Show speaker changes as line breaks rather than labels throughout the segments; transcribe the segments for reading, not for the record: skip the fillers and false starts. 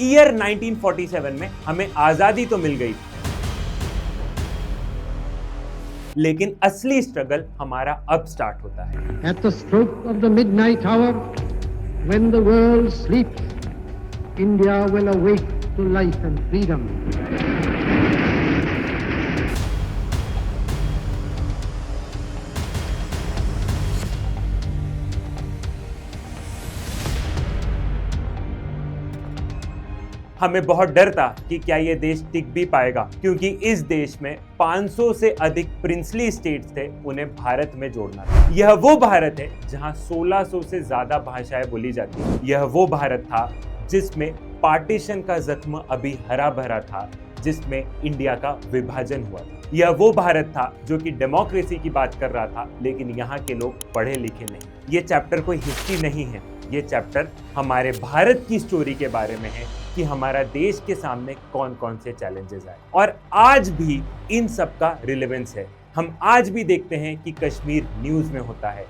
Year 1947 में हमें आजादी तो मिल गई, लेकिन असली स्ट्रगल हमारा अब स्टार्ट होता है।
At the stroke of the midnight hour, when the world sleeps, India will awake to life and freedom.
हमें बहुत डर था कि क्या ये देश टिक भी पाएगा, क्योंकि इस देश में 500 से अधिक प्रिंसली स्टेट्स थे, उन्हें भारत में जोड़ना था। यह वो भारत है जहां 1600 से ज्यादा भाषाएं बोली जाती हैं। यह वो भारत था जिसमें पार्टीशन का जख्म अभी हरा भरा था, जिसमें इंडिया का विभाजन हुआ था। यह वो भारत था जो कि डेमोक्रेसी की बात कर रहा था, लेकिन यहाँ के लोग पढ़े लिखे नहीं। ये चैप्टर कोई हिस्ट्री नहीं है, ये चैप्टर हमारे भारत की स्टोरी के बारे में है कि हमारा देश के सामने कौन कौन से चैलेंजेस आए और आज भी इन सब का रिलेवेंस है। हम आज भी देखते हैं कि कश्मीर न्यूज में होता है।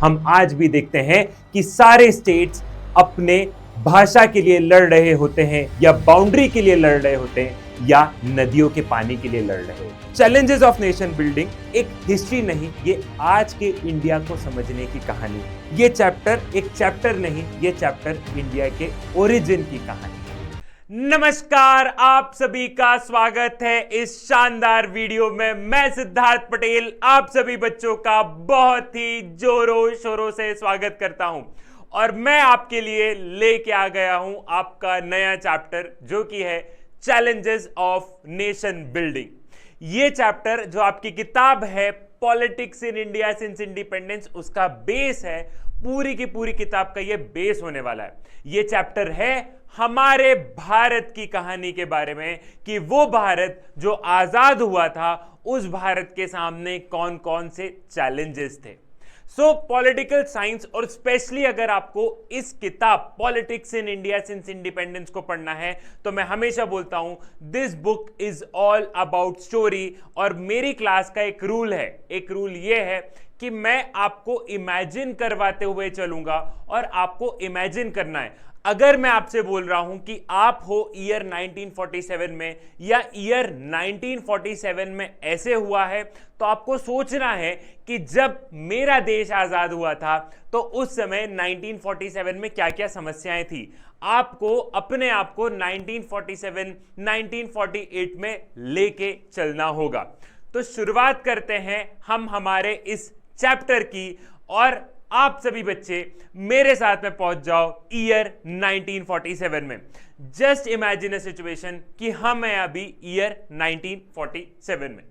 हम आज भी देखते हैं कि सारे स्टेट्स अपने भाषा के लिए लड़ रहे होते हैं, या बाउंड्री के लिए लड़ रहे होते हैं, या नदियों के पानी के लिए लड़ रहे होते हैं। चैलेंजेस ऑफ नेशन बिल्डिंग एक हिस्ट्री नहीं, ये आज के इंडिया को समझने की कहानी है। ये चैप्टर एक चैप्टर नहीं, ये चैप्टर इंडिया के ओरिजिन की कहानी है। नमस्कार, आप सभी का स्वागत है इस शानदार वीडियो में। मैं सिद्धार्थ पटेल आप सभी बच्चों का बहुत ही जोरों शोरों से स्वागत करता हूं, और मैं आपके लिए लेके आ गया हूं आपका नया चैप्टर, जो कि है चैलेंजेस ऑफ नेशन बिल्डिंग। ये चैप्टर जो आपकी किताब है politics in India since independence, उसका बेस है। पूरी की पूरी किताब का ये बेस होने वाला है। ये चैप्टर है हमारे भारत की कहानी के बारे में, कि वो भारत जो आजाद हुआ था, उस भारत के सामने कौन कौन से चैलेंजेस थे। पॉलिटिकल साइंस, और स्पेशली अगर आपको इस किताब politics in India since independence को पढ़ना है, तो मैं हमेशा बोलता हूं this book is all about story. और मेरी क्लास का एक रूल है, एक रूल ये है कि मैं आपको इमेजिन करवाते हुए चलूंगा, और आपको इमेजिन करना है। अगर मैं आपसे बोल रहा हूं कि आप हो ईयर 1947 में, या ईयर 1947 में ऐसे हुआ है, तो आपको सोचना है कि जब मेरा देश आजाद हुआ था तो उस समय 1947 में क्या क्या समस्याएं थी। आपको अपने आप को 1947, 1948 में लेके चलना होगा। तो शुरुआत करते हैं हम हमारे इस चैप्टर की, और आप सभी बच्चे मेरे साथ में पहुंच जाओ ईयर 1947 में। जस्ट इमेजिन अ सिचुएशन कि हम हैं अभी ईयर 1947 में।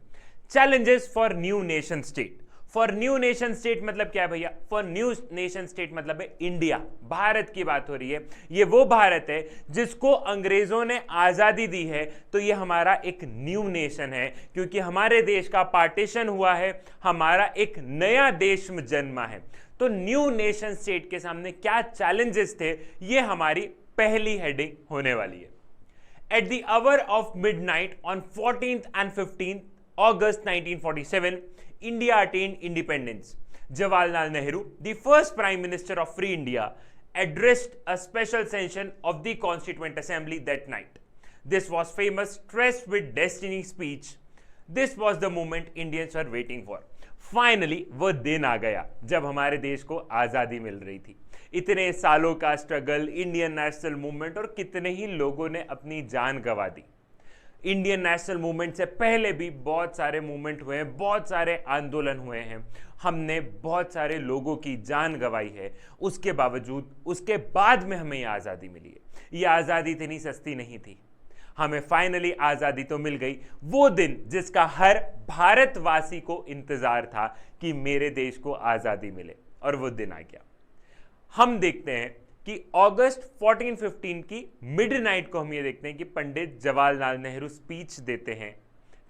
Challenges for new nation state. For new nation state मतलब क्या है भैया? फॉर न्यू नेशन स्टेट मतलब है इंडिया, भारत की बात हो रही है। ये वो भारत है जिसको अंग्रेजों ने आजादी दी है, तो ये हमारा एक न्यू नेशन है, क्योंकि हमारे देश का पार्टीशन हुआ है, हमारा एक नया देश जन्मा है। तो न्यू नेशन स्टेट के सामने क्या चैलेंजेस थे, ये हमारी पहली हेडिंग होने वाली है। At the hour of midnight on 14th and 15th August 1947, India attained independence. Jawaharlal Nehru, the first Prime Minister of Free India, addressed a special session of the Constituent Assembly that night. This was famous Trust with Destiny speech. This was the moment Indians were waiting for. Finally वो दिन आ गया जब हमारे देश को आज़ादी मिल रही थी। इतने सालों का स्ट्रगल, इंडियन नेशनल मूवमेंट, और कितने ही लोगों ने अपनी जान गंवा दी। इंडियन नेशनल मूवमेंट से पहले भी बहुत सारे मूवमेंट हुए हैं, बहुत सारे आंदोलन हुए हैं, हमने बहुत सारे लोगों की जान गंवाई है। उसके बावजूद, उसके बाद में हमें ये आज़ादी मिली है। ये आज़ादी इतनी सस्ती नहीं थी, हमें फाइनली आजादी तो मिल गई। वो दिन जिसका हर भारतवासी को इंतजार था कि मेरे देश को आजादी मिले, और वो दिन आ गया। हम देखते हैं कि अगस्त 14-15 की मिडनाइट को हम ये देखते हैं कि पंडित जवाहरलाल नेहरू स्पीच देते हैं,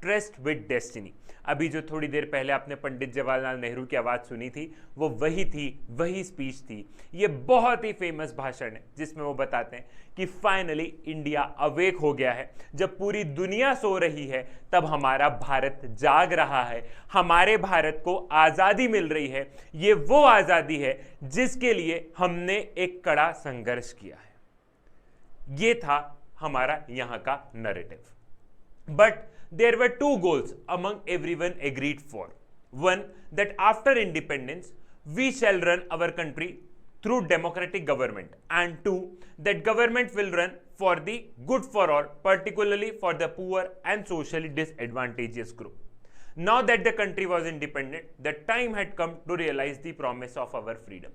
ट्रस्ट विद डेस्टिनी। अभी जो थोड़ी देर पहले आपने पंडित जवाहरलाल नेहरू की आवाज़ सुनी थी, वो वही थी, वही स्पीच थी। ये बहुत ही फेमस भाषण है जिसमें वो बताते हैं कि फाइनली इंडिया अवेक हो गया है। जब पूरी दुनिया सो रही है, तब हमारा भारत जाग रहा है, हमारे भारत को आज़ादी मिल रही है। ये वो आज़ादी है जिसके लिए हमने एक कड़ा संघर्ष किया है। ये था हमारा यहां का narrative. But there were two goals among everyone agreed for. One, that after independence we shall run our country through democratic government, and two, that government will run for the good for all, particularly for the poor and socially disadvantaged group. Now that the country was independent, the time had come to realize the promise of our freedom.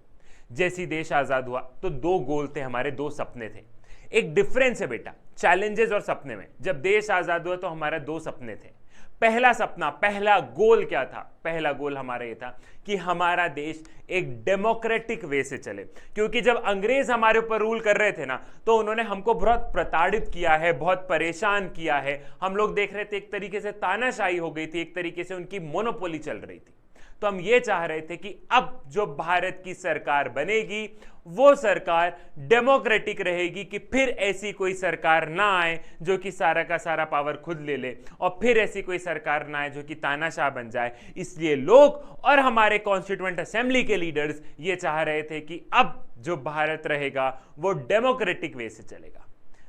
जैसी देश आजाद हुआ तो दो गोल थे हमारे, दो सपने थे। एक डिफरेंस है बेटा चैलेंजेस और सपने में। जब देश आजाद हुआ तो हमारे दो सपने थे। पहला सपना, पहला गोल क्या था? पहला गोल हमारा ये था कि हमारा देश एक डेमोक्रेटिक वे से चले, क्योंकि जब अंग्रेज हमारे ऊपर रूल कर रहे थे ना, तो उन्होंने हमको बहुत प्रताड़ित किया है, बहुत परेशान किया है। हम लोग देख रहे थे एक तरीके से तानाशाही हो गई थी, एक तरीके से उनकी मोनोपोली चल रही थी। तो हम ये चाह रहे थे कि अब जो भारत की सरकार बनेगी वो सरकार डेमोक्रेटिक रहेगी, कि फिर ऐसी कोई सरकार ना आए जो कि सारा का सारा पावर खुद ले ले, और फिर ऐसी कोई सरकार ना आए जो कि तानाशाह बन जाए। इसलिए लोग और हमारे कॉन्स्टिट्यूएंट असेंबली के लीडर्स ये चाह रहे थे कि अब जो भारत रहेगा वो डेमोक्रेटिक वे से चलेगा।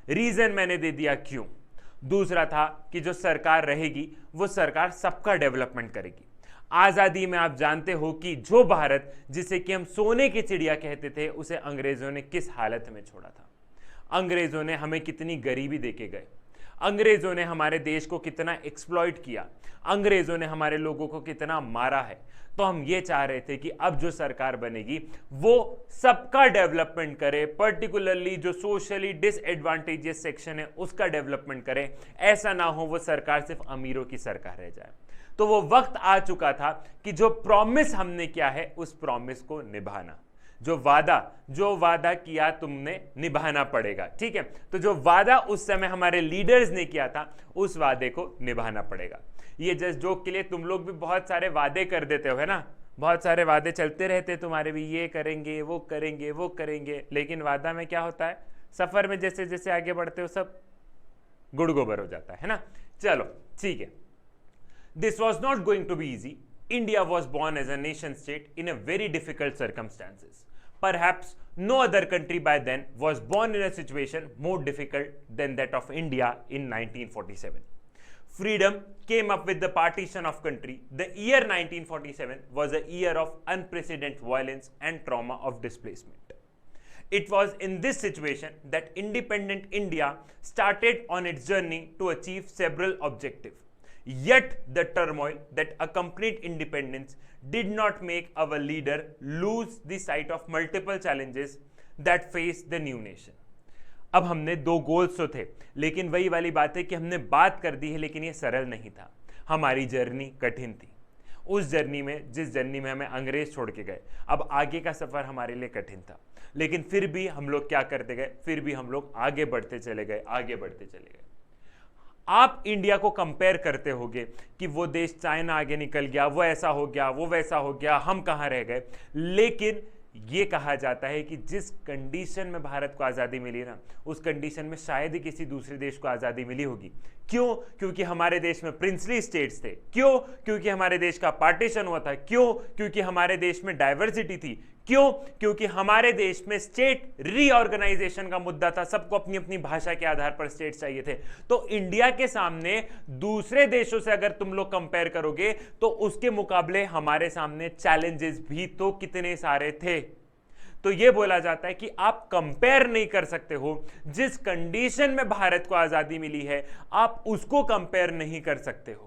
रीजन मैंने दे दिया क्यों। दूसरा था कि जो सरकार रहेगी वो सरकार सबका डेवलपमेंट करेगी। आजादी में आप जानते हो कि जो भारत जिसे कि हम सोने की चिड़िया कहते थे, उसे अंग्रेजों ने किस हालत में छोड़ा था। अंग्रेजों ने हमें कितनी गरीबी देके गए, अंग्रेजों ने हमारे देश को कितना एक्सप्लॉइट किया, अंग्रेजों ने हमारे लोगों को कितना मारा है। तो हम ये चाह रहे थे कि अब जो सरकार बनेगी वो सबका डेवलपमेंट करे, पर्टिकुलरली जो सोशली डिसएडवांटेजेस सेक्शन है उसका डेवलपमेंट करे। ऐसा ना हो वो सरकार सिर्फ अमीरों की सरकार रह जाए। तो वो वक्त आ चुका था कि जो प्रॉमिस हमने किया है उस प्रॉमिस को निभाना। जो वादा किया तुमने निभाना पड़ेगा, ठीक है। तो जो वादा उस समय हमारे लीडर्स ने किया था उस वादे को निभाना पड़ेगा। ये जस्ट जोक के लिए तुम लोग भी बहुत सारे वादे कर देते हो, है ना, बहुत सारे वादे चलते रहते तुम्हारे भी, ये करेंगे वो करेंगे वो करेंगे, लेकिन वादा में क्या होता है, सफर में जैसे जैसे आगे बढ़ते हो सब गुड़ गोबर हो जाता है ना। चलो ठीक है। This was not going to be easy. India was born as a nation state in a very difficult circumstances. Perhaps no other country by then was born in a situation more difficult than that of India in 1947. Freedom came up with the partition of country. The year 1947 was a year of unprecedented violence and trauma of displacement. It was in this situation that independent India started on its journey to achieve several objectives. Yet the turmoil that accompanied independence did not make our leader lose the sight of multiple challenges that faced the new nation. अब हमने दो goals तो थे, लेकिन वही वाली बात है कि हमने बात कर दी है, लेकिन ये सरल नहीं था। हमारी जर्नी कठिन थी। उस जर्नी में, जिस जर्नी में हमें अंग्रेज छोड़ के गए, अब आगे का सफर हमारे लिए कठिन था। लेकिन फिर भी हम लोग क्या करते गए, फिर भी हम लोग आगे बढ़ते चले गए, आगे बढ़ते चले गए। आप इंडिया को कंपेयर करते होगे कि वो देश चाइना आगे निकल गया, वो ऐसा हो गया, वो वैसा हो गया, हम कहाँ रह गए। लेकिन ये कहा जाता है कि जिस कंडीशन में भारत को आज़ादी मिली ना, उस कंडीशन में शायद ही किसी दूसरे देश को आज़ादी मिली होगी। क्यों? क्योंकि हमारे देश में प्रिंसली स्टेट्स थे। क्यों? क्योंकि हमारे देश का पार्टीशन हुआ था। क्यों? क्योंकि हमारे देश में डाइवर्सिटी थी। क्यों? क्योंकि हमारे देश में स्टेट रीऑर्गेनाइजेशन का मुद्दा था, सबको अपनी अपनी भाषा के आधार पर स्टेट चाहिए थे। तो इंडिया के सामने दूसरे देशों से अगर तुम लोग कंपेयर करोगे तो उसके मुकाबले हमारे सामने चैलेंजेस भी तो कितने सारे थे। तो यह बोला जाता है कि आप कंपेयर नहीं कर सकते हो, जिस कंडीशन में भारत को आजादी मिली है आप उसको कंपेयर नहीं कर सकते हो।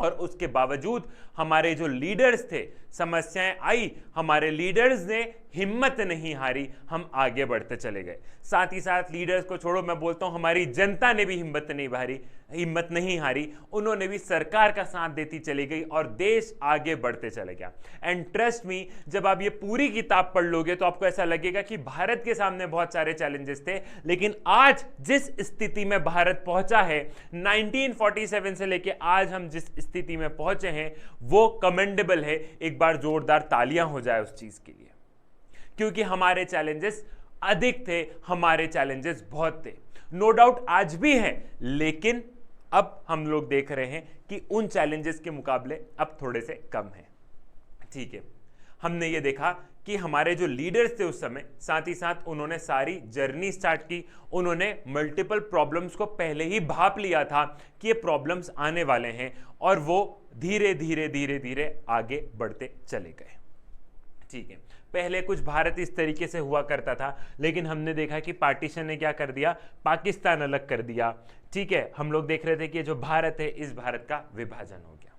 और उसके बावजूद हमारे जो लीडर्स थे, समस्याएं आई, हमारे लीडर्स ने हिम्मत नहीं हारी, हम आगे बढ़ते चले गए। साथ ही साथ लीडर्स को छोड़ो, मैं बोलता हूं हमारी जनता ने भी हिम्मत नहीं हारी, उन्होंने भी सरकार का साथ देती चली गई और देश आगे बढ़ते चले गया। एंड ट्रस्ट मी, जब आप ये पूरी किताब पढ़ लोगे तो आपको ऐसा लगेगा कि भारत के सामने बहुत सारे चैलेंजेस थे, लेकिन आज जिस स्थिति में भारत पहुंचा है, 1947 से लेके आज हम जिस स्थिति में पहुंचे हैं वो कमेंडेबल है। एक बार जोरदार तालियां हो जाए उस चीज के लिए, क्योंकि हमारे चैलेंजेस अधिक थे, हमारे चैलेंजेस बहुत थे। नो डाउट आज भी हैं, लेकिन अब हम लोग देख रहे हैं कि उन चैलेंजेस के मुकाबले अब थोड़े से कम है। ठीक है, हमने ये देखा कि हमारे जो लीडर्स थे उस समय, साथ ही साथ उन्होंने सारी जर्नी स्टार्ट की, उन्होंने मल्टीपल प्रॉब्लम्स को पहले ही भाप लिया था कि ये प्रॉब्लम्स आने वाले हैं, और वो धीरे धीरे धीरे धीरे आगे बढ़ते चले गए। ठीक है, पहले कुछ भारत इस तरीके से हुआ करता था, लेकिन हमने देखा कि पार्टीशन ने क्या कर दिया, पाकिस्तान अलग कर दिया। ठीक है, हम लोग देख रहे थे कि जो भारत है, इस भारत का विभाजन हो गया।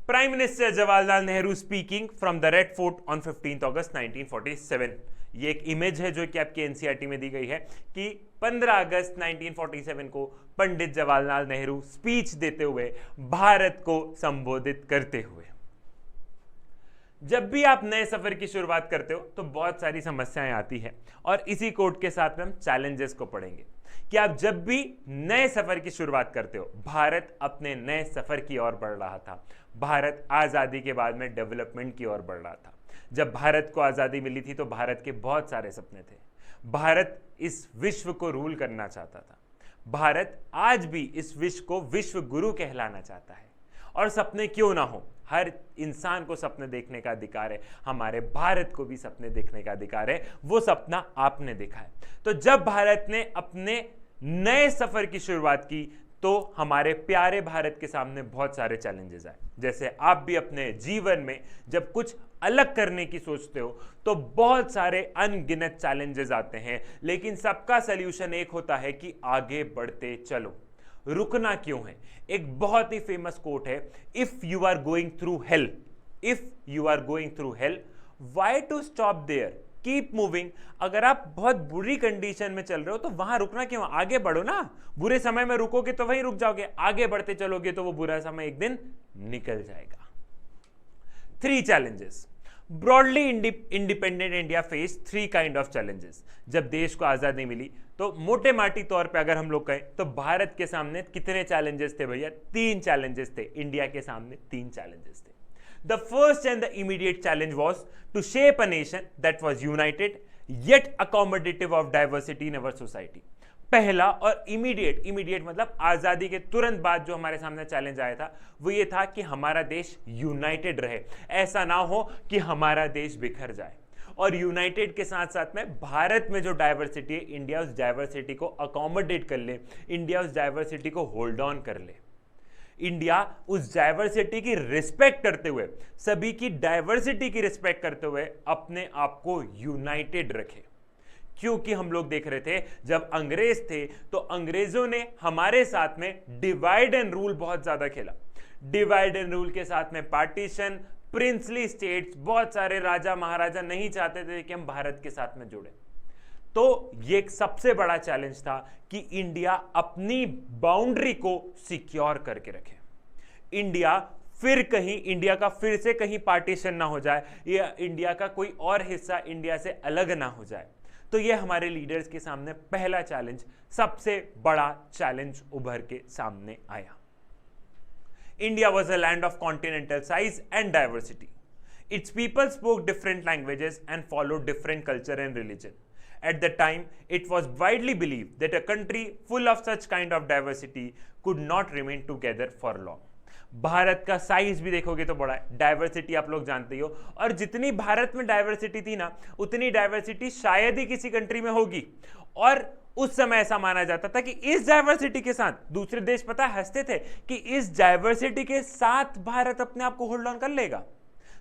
Prime minister Jawaharlal Nehru speaking from the red fort on 15 अगस्त 1947। ये एक इमेज है जो कि आपके एनसीईआरटी में दी गई है कि 15 अगस्त 1947 को पंडित जवाहरलाल नेहरू स्पीच देते हुए, भारत को संबोधित करते हुए। जब भी आप नए सफर की शुरुआत करते हो तो बहुत सारी समस्याएं आती है, और इसी कोट के साथ में हम चैलेंजेस को पढ़ेंगे कि आप जब भी नए सफर की शुरुआत करते हो, भारत अपने नए सफर की ओर बढ़ रहा था। भारत आज़ादी के बाद में डेवलपमेंट की ओर बढ़ रहा था। जब भारत को आज़ादी मिली थी तो भारत के बहुत सारे सपने थे। भारत इस विश्व को रूल करना चाहता था। भारत आज भी इस विश्व को विश्व गुरु कहलाना चाहता है। और सपने क्यों ना हो, हर इंसान को सपने देखने का अधिकार है। हमारे भारत को भी सपने देखने का अधिकार है। वो सपना आपने देखा है। तो जब भारत ने अपने नए सफर की शुरुआत की तो हमारे प्यारे भारत के सामने बहुत सारे चैलेंजेस आए। जैसे आप भी अपने जीवन में जब कुछ अलग करने की सोचते हो तो बहुत सारे अनगिनत चैलेंजेस आते हैं, लेकिन सबका सल्यूशन एक होता है कि आगे बढ़ते चलो। रुकना क्यों है? एक बहुत ही फेमस कोट है, if you are going through hell, if you are going through hell, why to stop there, keep moving. अगर आप बहुत बुरी कंडीशन में चल रहे हो तो वहां रुकना क्यों? आगे बढ़ो ना। बुरे समय में रुकोगे तो वहीं रुक जाओगे, आगे बढ़ते चलोगे तो वो बुरा समय एक दिन निकल जाएगा। 3 challenges. Broadly independent India faced 3 kind of challenges. जब देश को आजादी मिली तो मोटे माटी तौर पे अगर हम लोग कहें तो भारत के सामने कितने चैलेंजेस थे भैया? 3 challenges थे। इंडिया के सामने 3 challenges थे। The first and the immediate challenge was to shape a nation that was united yet accommodative of diversity in our society. पहला और इमीडिएट मतलब आजादी के तुरंत बाद जो हमारे सामने चैलेंज आया था वो ये था कि हमारा देश यूनाइटेड रहे। ऐसा ना हो कि हमारा देश बिखर जाए। और यूनाइटेड के साथ साथ में भारत में जो डाइवर्सिटी है, इंडिया उस डाइवर्सिटी को अकोमोडेट कर ले, इंडिया उस डाइवर्सिटी को होल्ड ऑन कर ले, इंडिया उस डाइवर्सिटी की रिस्पेक्ट करते हुए, सभी की डाइवर्सिटी की रिस्पेक्ट करते हुए अपने आप को यूनाइटेड रखे। क्योंकि हम लोग देख रहे थे जब अंग्रेज थे तो अंग्रेजों ने हमारे साथ में डिवाइड एंड रूल बहुत ज्यादा खेला। डिवाइड एंड रूल के साथ में पार्टीशन, प्रिंसली स्टेट्स, बहुत सारे राजा महाराजा नहीं चाहते थे कि हम भारत के साथ में जुड़े। तो ये एक सबसे बड़ा चैलेंज था कि इंडिया अपनी बाउंड्री को सिक्योर करके रखे। इंडिया का फिर से कहीं पार्टीशन ना हो जाए, या इंडिया का कोई और हिस्सा इंडिया से अलग ना हो जाए। तो ये हमारे लीडर्स के सामने पहला चैलेंज, सबसे बड़ा चैलेंज उभर के सामने आया। India was a land of continental size and diversity. Its people spoke different languages and followed different culture and religion. At the time, it was widely believed that a country full of such kind of diversity could not remain together for long. Bharat का size भी देखोगे तो बड़ा है, diversity आप लोग जानते ही हो, और जितनी भारत में डाइवर्सिटी थी ना, उतनी डाइवर्सिटी शायद ही किसी कंट्री में होगी। और उस समय ऐसा माना जाता था कि इस डाइवर्सिटी के साथ दूसरे देश पता हंसते थे कि इस डाइवर्सिटी के साथ भारत अपने आप को होल्ड ऑन कर लेगा।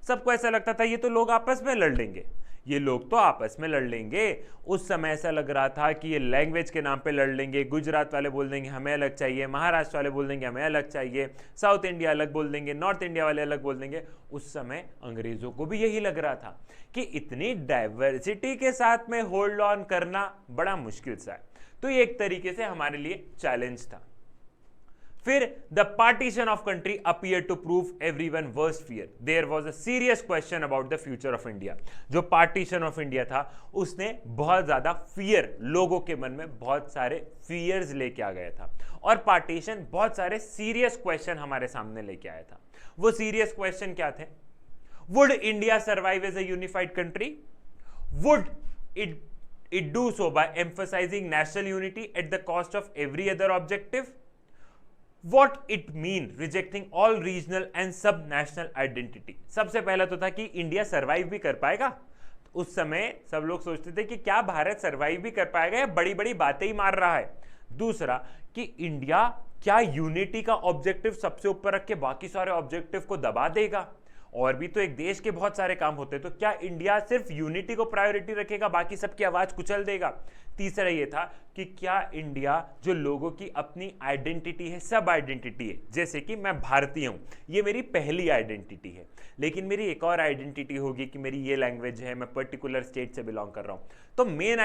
सबको ऐसा लगता था ये तो लोग आपस में लड़ लेंगे, ये लोग तो आपस में लड़ लेंगे। उस समय ऐसा लग रहा था कि ये लैंग्वेज के नाम पे लड़ लेंगे। गुजरात वाले बोल देंगे हमें अलग चाहिए, महाराष्ट्र वाले बोल देंगे हमें अलग चाहिए, साउथ इंडिया अलग बोल देंगे, नॉर्थ इंडिया वाले अलग बोल देंगे। उस समय अंग्रेजों को भी यही लग रहा था कि इतनी डाइवर्सिटी के साथ में होल्ड ऑन करना बड़ा मुश्किल सा है। तो ये एक तरीके से हमारे लिए चैलेंज था। फिर the partition of country appear to prove everyone worse fear. There was a serious question about the future of India. जो पार्टीशन ऑफ इंडिया था उसने बहुत ज्यादा फियर, लोगों के मन में बहुत सारे फियर्स लेके आ गया था, और पार्टीशन बहुत सारे सीरियस क्वेश्चन हमारे सामने लेके आया था। वो सीरियस क्वेश्चन क्या थे? Would India survive as a unified country? Would it do so by emphasizing national unity at the cost of every other objective? What it mean rejecting all regional and sub national identity? सबसे पहला तो था कि India survive भी कर पाएगा। उस समय सब लोग सोचते थे कि क्या भारत सरवाइव भी कर पाएगा या बड़ी बड़ी बातें ही मार रहा है। दूसरा कि इंडिया क्या यूनिटी का ऑब्जेक्टिव सबसे ऊपर रख के बाकी सारे ऑब्जेक्टिव को दबा देगा। और भी तो एक देश के बहुत सारे काम होते हैं, तो क्या इंडिया सिर्फ यूनिटी को प्रायोरिटी रखेगा, बाकी सबकी आवाज कुचल देगा। तीसरा ये था कि क्या इंडिया जो लोगों की अपनी आइडेंटिटी है, सब आइडेंटिटी है, जैसे कि मैं भारतीय हूं, ये मेरी पहली आइडेंटिटी है, लेकिन मेरी एक और आइडेंटिटी होगी कि मेरी ये लैंग्वेज है, मैं पर्टिकुलर स्टेट से बिलोंग कर रहा हूं। तो मेन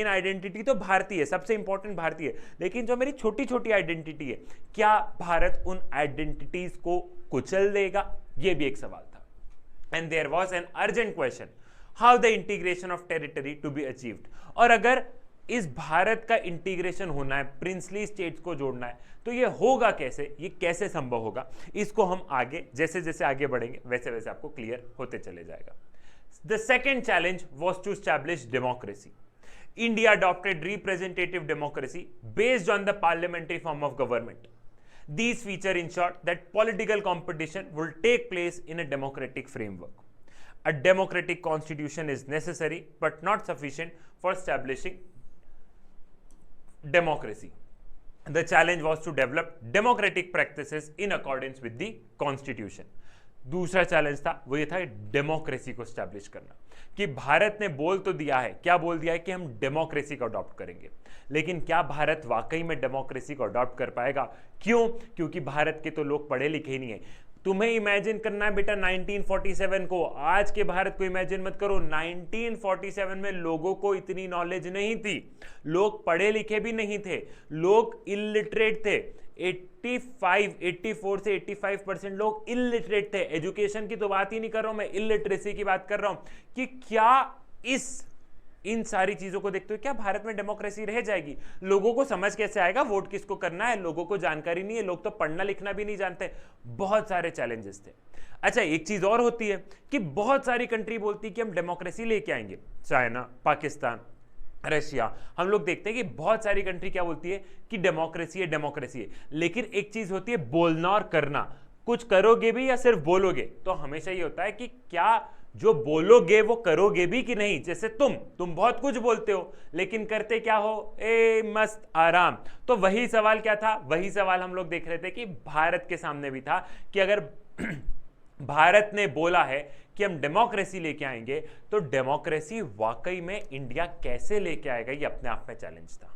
आइडेंटिटी तो भारतीय है, सबसे इंपॉर्टेंट भारतीय है, लेकिन जो मेरी छोटी छोटी आइडेंटिटी है, क्या भारत उन आइडेंटिटीज को कुचल देगा, ये भी एक सवाल था। And there was an urgent question, how the integration of territory to be achieved. और अगर इस भारत का इंटीग्रेशन होना है, प्रिंसली स्टेट्स को जोड़ना है, तो ये होगा कैसे, ये कैसे संभव होगा, इसको हम आगे जैसे जैसे आगे बढ़ेंगे वैसे वैसे आपको क्लियर होते चले जाएगा। The second challenge was to establish democracy. India adopted representative democracy based on the parliamentary form of government. These features ensured that political competition will take place in a democratic framework. A democratic constitution is necessary but not sufficient for establishing democracy. The challenge was to develop democratic practices in accordance with the constitution. दूसरा challenge था वो ये था democracy को establish करना, कि भारत ने बोल तो दिया है, क्या बोल दिया है कि हम डेमोक्रेसी को अडॉप्ट करेंगे, लेकिन क्या भारत वाकई में डेमोक्रेसी को अडॉप्ट कर पाएगा। क्यों? क्योंकि भारत के तो लोग पढ़े लिखे ही नहीं है। तुम्हें इमेजिन करना है बेटा 1947 को, आज के भारत को इमेजिन मत करो। 1947 में लोगों को इतनी नॉलेज नहीं थी, लोग पढ़े लिखे भी नहीं थे, लोग इलिटरेट थे। 84 से 85% लोग इलिटरेट थे। एजुकेशन की तो बात ही नहीं कर रहा हूं मैं, इलिटरेसी की बात कर रहा हूं कि क्या इन सारी चीजों को देखते हुए क्या भारत में डेमोक्रेसी रह जाएगी। लोगों को समझ कैसे आएगा वोट किसको करना है, लोगों को जानकारी नहीं है, लोग तो पढ़ना लिखना भी नहीं जानते। बहुत सारे चैलेंजेस थे। अच्छा, एक चीज और होती है कि बहुत सारी कंट्री बोलती है कि हम डेमोक्रेसी लेके आएंगे, चाइना, पाकिस्तान, रशिया, हम लोग देखते हैं कि बहुत सारी कंट्री क्या बोलती है कि डेमोक्रेसी है, लेकिन एक चीज होती है बोलना और करना। कुछ करोगे भी या सिर्फ बोलोगे। तो हमेशा ये होता है कि क्या जो बोलोगे वो करोगे भी कि नहीं। जैसे तुम बहुत कुछ बोलते हो लेकिन करते क्या हो, मस्त आराम। तो वही सवाल क्या था, वही सवाल हम लोग देख रहे थे कि भारत के सामने भी था कि अगर भारत ने बोला है कि हम डेमोक्रेसी लेके आएंगे, तो डेमोक्रेसी वाकई में इंडिया कैसे लेके आएगा, ये अपने आप में चैलेंज था।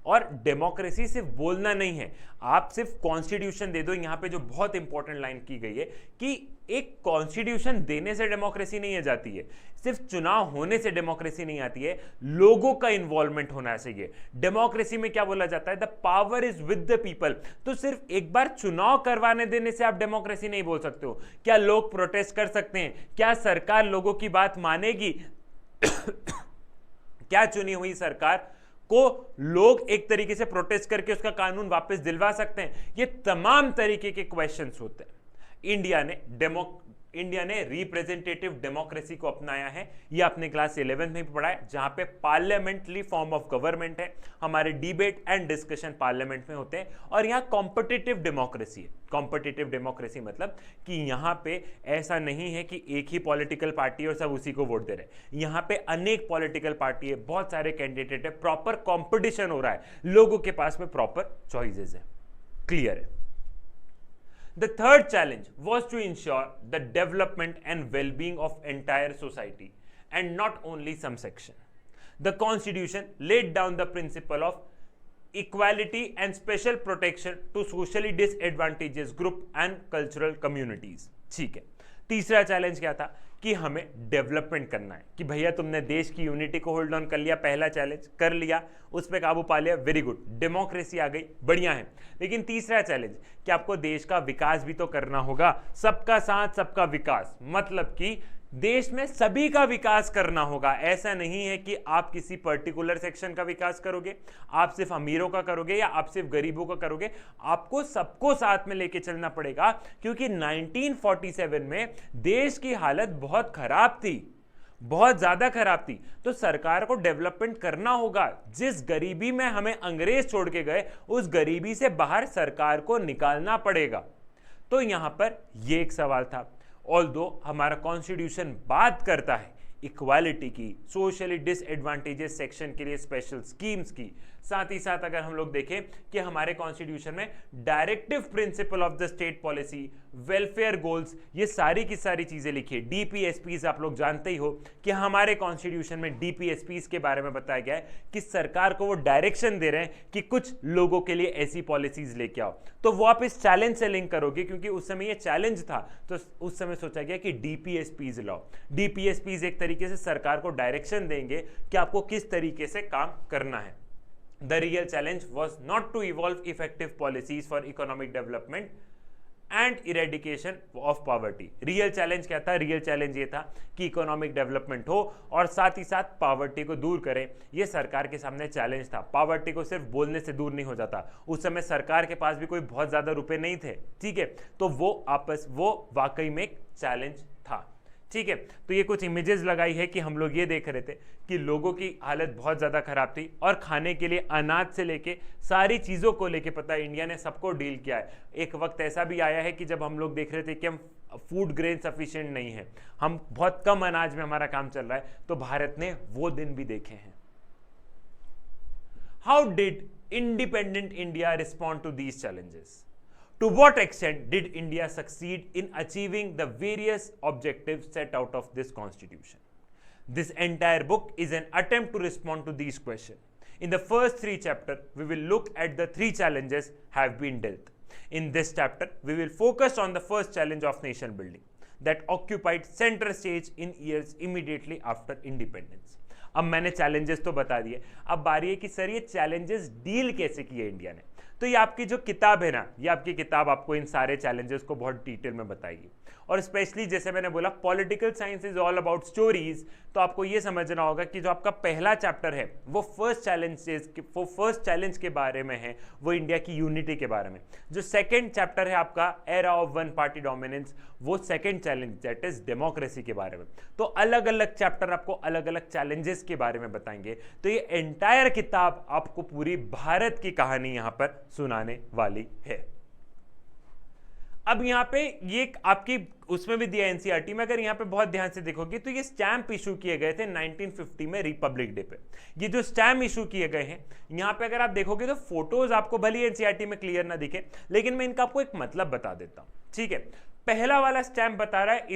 और डेमोक्रेसी सिर्फ बोलना नहीं है, आप सिर्फ कॉन्स्टिट्यूशन दे दो। यहां पे जो बहुत इंपॉर्टेंट लाइन की गई है कि एक कॉन्स्टिट्यूशन देने से डेमोक्रेसी नहीं आ जाती है, सिर्फ चुनाव होने से डेमोक्रेसी नहीं आती है, लोगों का इन्वॉल्वमेंट होना चाहिए। डेमोक्रेसी में क्या बोला जाता है, the power is with the people. तो सिर्फ एक बार चुनाव करवाने देने से आप डेमोक्रेसी नहीं बोल सकते हो। क्या लोग प्रोटेस्ट कर सकते हैं? क्या सरकार लोगों की बात मानेगी? क्या चुनी हुई सरकार को लोग एक तरीके से प्रोटेस्ट करके उसका कानून वापस दिलवा सकते हैं? ये तमाम तरीके के क्वेश्चंस होते हैं। इंडिया ने रिप्रेजेंटेटिव डेमोक्रेसी को अपनाया है। ये आपने क्लास 11 में भी पढ़ा है, जहां पे पार्लियामेंट्री फॉर्म ऑफ गवर्नमेंट है, हमारे डिबेट एंड डिस्कशन पार्लियामेंट में होते हैं। और यहां कॉम्पिटिटिव डेमोक्रेसी है। कॉम्पिटिटिव डेमोक्रेसी मतलब कि यहां पे ऐसा नहीं है कि एक ही पॉलिटिकल पार्टी है और सब उसी को वोट दे रहे हैं। यहां पे अनेक पॉलिटिकल पार्टी है, बहुत सारे कैंडिडेट है, प्रॉपर कॉम्पिटिशन हो रहा है, लोगों के पास में प्रॉपर चॉइसेस है। क्लियर है? The third challenge was to ensure the development and well-being of entire society and not only some section. The Constitution laid down the principle of equality and special protection to socially disadvantaged group and cultural communities. ठीक है। तीसरा challenge क्या था कि हमें development करना है, कि भैया तुमने देश की यूनिटी को होल्ड ऑन कर लिया, पहला चैलेंज कर लिया, उस पर काबू पा लिया, वेरी गुड, डेमोक्रेसी आ गई, बढ़िया है। लेकिन तीसरा चैलेंज कि आपको देश का विकास भी तो करना होगा। सबका साथ सबका विकास मतलब कि देश में सभी का विकास करना होगा। ऐसा नहीं है कि आप किसी पर्टिकुलर सेक्शन का विकास करोगे, आप सिर्फ अमीरों का करोगे या आप सिर्फ गरीबों का करोगे। आपको सबको साथ में लेके चलना पड़ेगा, क्योंकि 1947 में देश की हालत बहुत खराब थी। बहुत ज्यादा खराब थी। तो सरकार को डेवलपमेंट करना होगा। जिस गरीबी में हमें अंग्रेज छोड़ के गए, उस गरीबी से बाहर सरकार को निकालना पड़ेगा। तो यहां पर यह एक सवाल था। ऑल्दो हमारा कॉन्स्टिट्यूशन बात करता है इक्वालिटी की, सोशली डिसएडवांटेजेस सेक्शन के लिए स्पेशल स्कीम्स की, साथ ही साथ अगर हम लोग देखें कि हमारे कॉन्स्टिट्यूशन में directive principle of the state policy, welfare goals, ये सारी की सारी चीजें लिखी है। डीपीएसपीज आप लोग जानते ही हो कि हमारे कॉन्स्टिट्यूशन में डीपीएसपीज के बारे में बताया गया है कि सरकार को वो डायरेक्शन दे रहे हैं कि कुछ लोगों के लिए ऐसी पॉलिसीज लेके आओ। तो वो आप इस चैलेंज से लिंक करोगे, क्योंकि उस समय ये चैलेंज था, तो उस समय सोचा गया कि डीपीएसपीज लाओ। डीपीएसपीज एक तरीके से सरकार को डायरेक्शन देंगे कि आपको किस तरीके से काम करना है। The real challenge was not to evolve effective policies for economic development and eradication of poverty. Real challenge क्या था? Real challenge ये था कि इकोनॉमिक डेवलपमेंट हो और साथ ही साथ पावर्टी को दूर करें। ये सरकार के सामने चैलेंज था। पावर्टी को सिर्फ बोलने से दूर नहीं हो जाता। उस समय सरकार के पास भी कोई बहुत ज्यादा रुपए नहीं थे, ठीक है, तो वो वाकई में एक चैलेंज था, ठीक है। तो ये कुछ इमेजेस लगाई है कि हम लोग ये देख रहे थे कि लोगों की हालत बहुत ज़्यादा खराब थी और खाने के लिए अनाज से लेके सारी चीज़ों को लेके पता है इंडिया ने सबको डील किया है। एक वक्त ऐसा भी आया है कि जब हम लोग देख रहे थे कि हम फूड ग्रेन सफिशिएंट नहीं है, हम बहुत कम अनाज में हमारा काम चल रहा है, तो भारत ने वो दिन भी देखे हैं। How did independent India respond to these challenges? To what extent did India succeed in achieving the various objectives set out of this constitution? This entire book is an attempt to respond to these questions. In the first 3 chapters, we will look at the 3 challenges have been dealt. In this chapter, we will focus on the first challenge of nation building that occupied center stage in years immediately after independence. अब मैंने challenges तो बता दिए, अब बारी है कि sir ये चैलेंजेस डील कैसे किए इंडिया ने। तो ये आपकी जो किताब है ना, ये आपकी किताब आपको इन सारे चैलेंजेस को बहुत डिटेल में बताएगी। और स्पेशली जैसे मैंने बोला political science is all about stories, तो आपको ये समझना होगा कि जो आपका पहला चैप्टर है वो फर्स्ट चैलेंज के बारे में है, वो इंडिया की यूनिटी के बारे में। जो सेकंड चैप्टर है आपका era of one party dominance, वो second challenge that is democracy के बारे में। तो अलग अलग चैप्टर आपको अलग अलग चैलेंजेस के बारे में बताएंगे। तो ये एंटायर किताब आपको पूरी भारत की कहानी यहां पर सुनाने वाली है। अब यहाँ पे ये आपकी उसमें भी दिया एनसीईआरटी में, अगर यहाँ पे बहुत ध्यान से देखोगे तो ये स्टैम्प इशू किए गए थे 1950 में रिपब्लिक डे पे। ये जो स्टैम्प इशू किए गए हैं यहाँ पे अगर आप देखोगे तो फोटोज आपको भले एनसीईआरटी में क्लियर ना दिखे, लेकिन मैं इनका आपको एक मतलब बता देता हूँ, ठीक है। पहला वाला स्टैम्प बता रहा है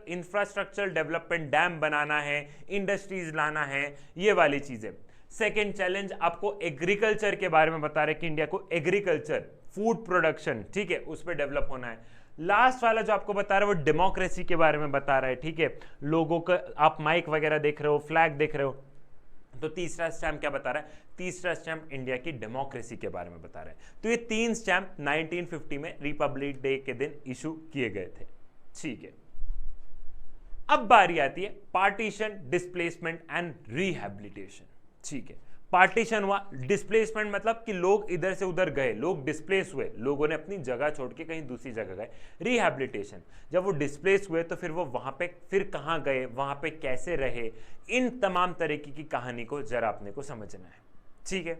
इंफ्रास्ट्रक्चर डेवलपमेंट, डैम बनाना है, इंडस्ट्रीज लाना है, ये वाली चीजें। सेकेंड चैलेंज आपको एग्रीकल्चर के बारे में बता रहे हैं कि इंडिया को एग्रीकल्चर, फूड प्रोडक्शन, ठीक है, उस पर डेवलप होना है। लास्ट वाला जो आपको बता रहा है वो डेमोक्रेसी के बारे में बता रहा है, ठीक है, लोगों का आप माइक वगैरह देख रहे हो, फ्लैग देख रहे हो। तो तीसरा स्टैम्प क्या बता रहा है? तीसरा स्टैम्प इंडिया की डेमोक्रेसी के बारे में बता रहा है। तो ये 3 स्टैम्प 1950 में रिपब्लिक डे के दिन इशू किए गए थे, ठीक है। अब बारी आती है पार्टीशन, डिस्प्लेसमेंट एंड रिहैबिलिटेशन, ठीक है। पार्टीशन हुआ, डिस्प्लेसमेंट मतलब कि लोग इधर से उधर गए, लोग डिस्प्लेस हुए, लोगों ने अपनी जगह छोड़ के कहीं दूसरी जगह गए। रिहैबिलिटेशन, जब वो डिस्प्लेस हुए तो फिर वो वहां पे फिर कहां गए, वहां पे कैसे रहे, इन तमाम तरीके की कहानी को जरा अपने को समझना है, ठीक है।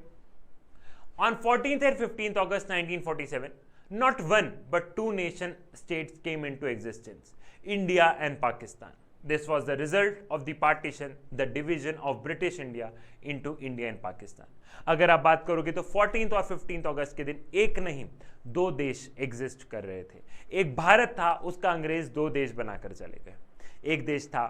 On 14th and 15th August 1947, not one but 2 nation states came into existence, India and Pakistan. This was the result of the partition, the division of British India into India and Pakistan. अगर आप बात करोगे तो 14th और 15th अगस्त के दिन एक नहीं 2 देश एग्जिस्ट कर रहे थे। एक भारत था, उसका अंग्रेज 2 देश बनाकर चले गए। एक देश था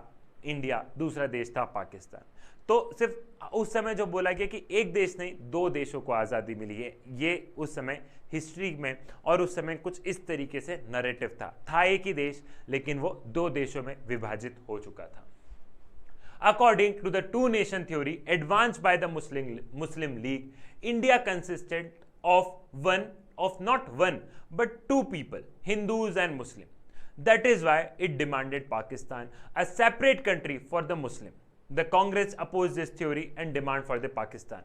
इंडिया, दूसरा देश था पाकिस्तान। तो सिर्फ उस समय जो बोला गया कि एक देश नहीं 2 देशों को आज़ादी मिली है, ये उस समय हिस्ट्री में और उस समय कुछ इस तरीके से नरेटिव था एक ही देश, लेकिन वो 2 देशों में विभाजित हो चुका था। According to the 2 nation theory advanced by the Muslim League, India consisted of not one but 2 people, Hindus and Muslims. That is why it demanded Pakistan, a separate country for the Muslim. The Congress opposed this theory and demand for the Pakistan.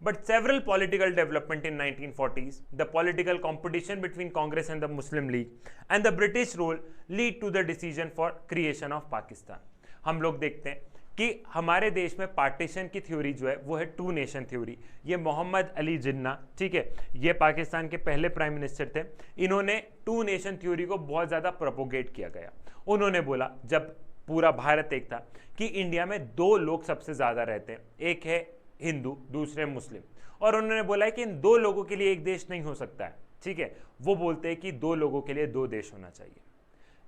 But several political development in 1940s, the political competition between Congress and the Muslim League, and the British rule lead to the decision for creation of Pakistan. हम लोग देखते हैं कि हमारे देश में partition की theory जो है वो है टू नेशन थ्योरी। ये मोहम्मद अली जिन्ना, ठीक है, ये पाकिस्तान के पहले प्राइम मिनिस्टर थे। इन्होंने टू नेशन थ्योरी को बहुत ज़्यादा प्रोपोगेट किया गया। उन्होंने बोला, जब पूरा भारत एक था, कि इंडिया में दो लोग सबसे ज़्यादा रहते हैं, एक है हिंदू, दूसरे मुस्लिम, और उन्होंने बोला है कि इन दो लोगों के लिए एक देश नहीं हो सकता है, ठीक है। वो बोलते हैं कि दो लोगों के लिए दो देश होना चाहिए,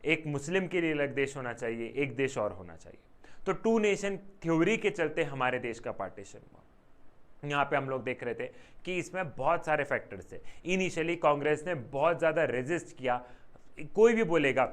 एक मुस्लिम के लिए अलग देश होना चाहिए, एक देश और होना चाहिए। तो टू नेशन थ्योरी के चलते हमारे देश का पार्टीशन हुआ। यहाँ पे हम लोग देख रहे थे कि इसमें बहुत सारे फैक्टर्स थे। इनिशियली कांग्रेस ने बहुत ज़्यादा रेजिस्ट किया। कोई भी बोलेगा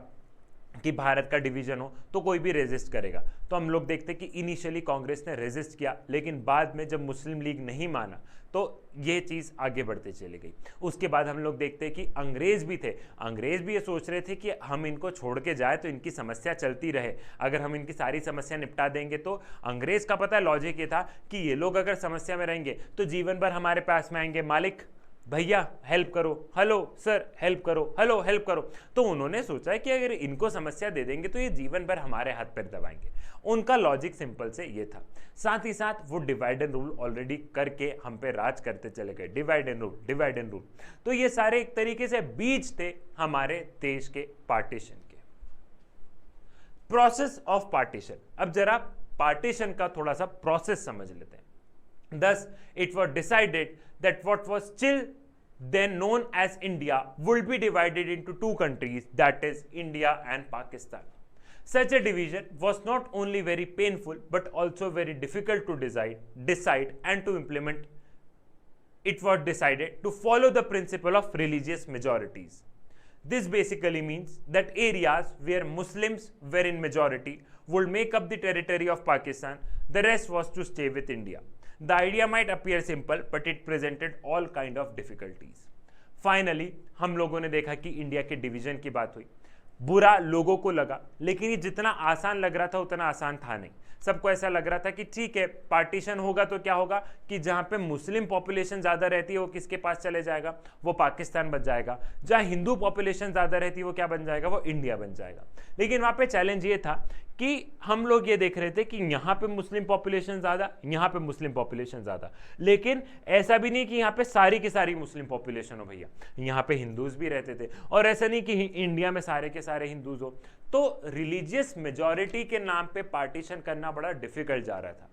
कि भारत का डिवीजन हो तो कोई भी रेजिस्ट करेगा। तो हम लोग देखते कि इनिशियली कांग्रेस ने रेजिस्ट किया, लेकिन बाद में जब मुस्लिम लीग नहीं माना तो ये चीज़ आगे बढ़ते चली गई। उसके बाद हम लोग देखते हैं कि अंग्रेज भी थे, अंग्रेज भी ये सोच रहे थे कि हम इनको छोड़ के जाए तो इनकी समस्या चलती रहे, अगर हम इनकी सारी समस्या निपटा देंगे तो अंग्रेज का पता है लॉजिक ये था कि ये लोग अगर समस्या में रहेंगे तो जीवन भर हमारे पास में आएंगे, मालिक भैया हेल्प करो, हेलो सर हेल्प करो, हेलो हेल्प करो। तो उन्होंने सोचा है कि अगर इनको समस्या दे देंगे तो ये जीवन भर हमारे हाथ पैर दबाएंगे। उनका लॉजिक सिंपल से ये था। साथ ही साथ वो डिवाइड एंड रूल ऑलरेडी करके हम पे राज करते चले गए, divide and rule, divide and rule. तो ये सारे एक तरीके से बीज थे हमारे देश के पार्टीशन के। प्रोसेस ऑफ पार्टीशन, अब जरा पार्टीशन का थोड़ा सा प्रोसेस समझ लेते हैं। Thus, it was decided that what was still then known as India would be divided into two countries, that is India and Pakistan. Such a division was not only very painful but also very difficult to decide and to implement. It was decided to follow the principle of religious majorities. This basically means that areas where Muslims were in majority would make up the territory of Pakistan. The rest was to stay with India. The idea might appear simple, but it presented all kind of difficulties. Finally, हम लोगों ने देखा कि India के division की बात हुई। बुरा लोगों को लगा, लेकिन ये जितना आसान लग रहा था उतना आसान था नहीं। सबको ऐसा लग रहा था कि ठीक है पार्टीशन होगा तो क्या होगा कि जहाँ पे मुस्लिम पॉपुलेशन ज़्यादा रहती है वो किसके पास चले जाएगा, वो पाकिस्तान बन जाएगा। जहाँ हिंदू पॉपुलेशन ज़्यादा रहती है वो क्या बन जाएगा, वो इंडिया बन जाएगा। लेकिन वहाँ पे चैलेंज ये था कि हम लोग ये देख रहे थे कि यहाँ पे मुस्लिम पॉपुलेशन ज़्यादा, यहाँ पे मुस्लिम पॉपुलेशन ज़्यादा, लेकिन ऐसा भी नहीं कि यहाँ पे सारी की सारी मुस्लिम पॉपुलेशन हो भैया, यहाँ पे हिंदूज भी रहते थे, और ऐसा नहीं कि इंडिया में सारे के सारे हिंदूज हो। तो रिलीजियस मेजॉरिटी के नाम पे पार्टीशन करना बड़ा डिफिकल्ट जा रहा था।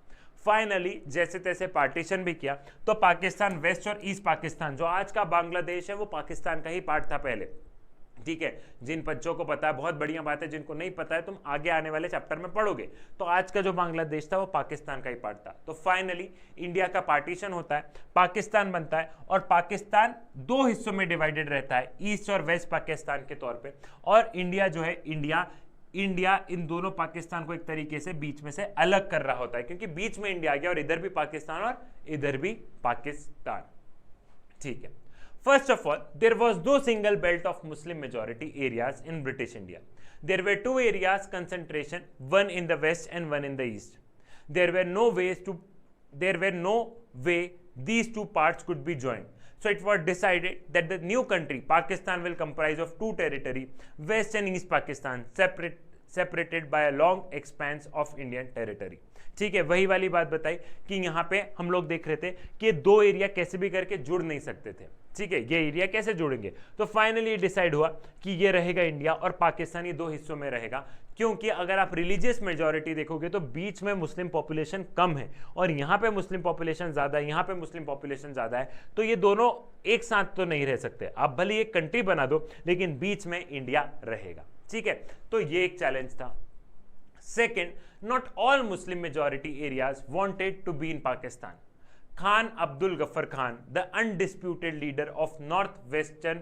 फाइनली जैसे तैसे पार्टीशन भी किया तो पाकिस्तान वेस्ट और ईस्ट पाकिस्तान, जो आज का बांग्लादेश है, वो पाकिस्तान का ही पार्ट था पहले, ठीक है। जिन बच्चों को पता है बहुत बढ़िया बात है, जिनको नहीं पता है तुम आगे आने वाले चैप्टर में पढ़ोगे। तो आज का जो बांग्लादेश था वो पाकिस्तान का ही पार्ट था। तो फाइनली इंडिया का पार्टीशन होता है, पाकिस्तान बनता है, और पाकिस्तान दो हिस्सों में डिवाइडेड रहता है, ईस्ट और वेस्ट पाकिस्तान के तौर पे। और इंडिया जो है, इंडिया इन दोनों पाकिस्तान को एक तरीके से बीच में से अलग कर रहा होता है, क्योंकि बीच में इंडिया आ गया और इधर भी पाकिस्तान और इधर भी पाकिस्तान, ठीक है। First of all, there was no single belt of Muslim majority areas in British India. There were two areas concentration, one in the west and one in the east. There were no way these two parts could be joined. So it was decided that the new country, Pakistan, will comprise of two territories, West and East Pakistan, separated by a long expanse of Indian territory. ठीक है, वही वाली बात बताई कि यहाँ पे हम लोग देख रहे थे कि ये दो एरिया कैसे भी करके जुड़ नहीं सकते थे, ठीक है। ये एरिया कैसे जुड़ेंगे, तो फाइनली डिसाइड हुआ कि ये रहेगा इंडिया और पाकिस्तान, ये दो हिस्सों में रहेगा। क्योंकि अगर आप रिलीजियस मेजॉरिटी देखोगे तो बीच में मुस्लिम पॉपुलेशन कम है और यहाँ पे मुस्लिम पॉपुलेशन ज़्यादा है, यहाँ पे मुस्लिम पॉपुलेशन ज़्यादा है, तो ये दोनों एक साथ तो नहीं रह सकते। आप भले एक कंट्री बना दो लेकिन बीच में इंडिया रहेगा, ठीक है। तो ये एक चैलेंज था। Second, not all Muslim majority areas wanted to be in Pakistan. Khan Abdul Ghaffar Khan, the undisputed leader of Northwestern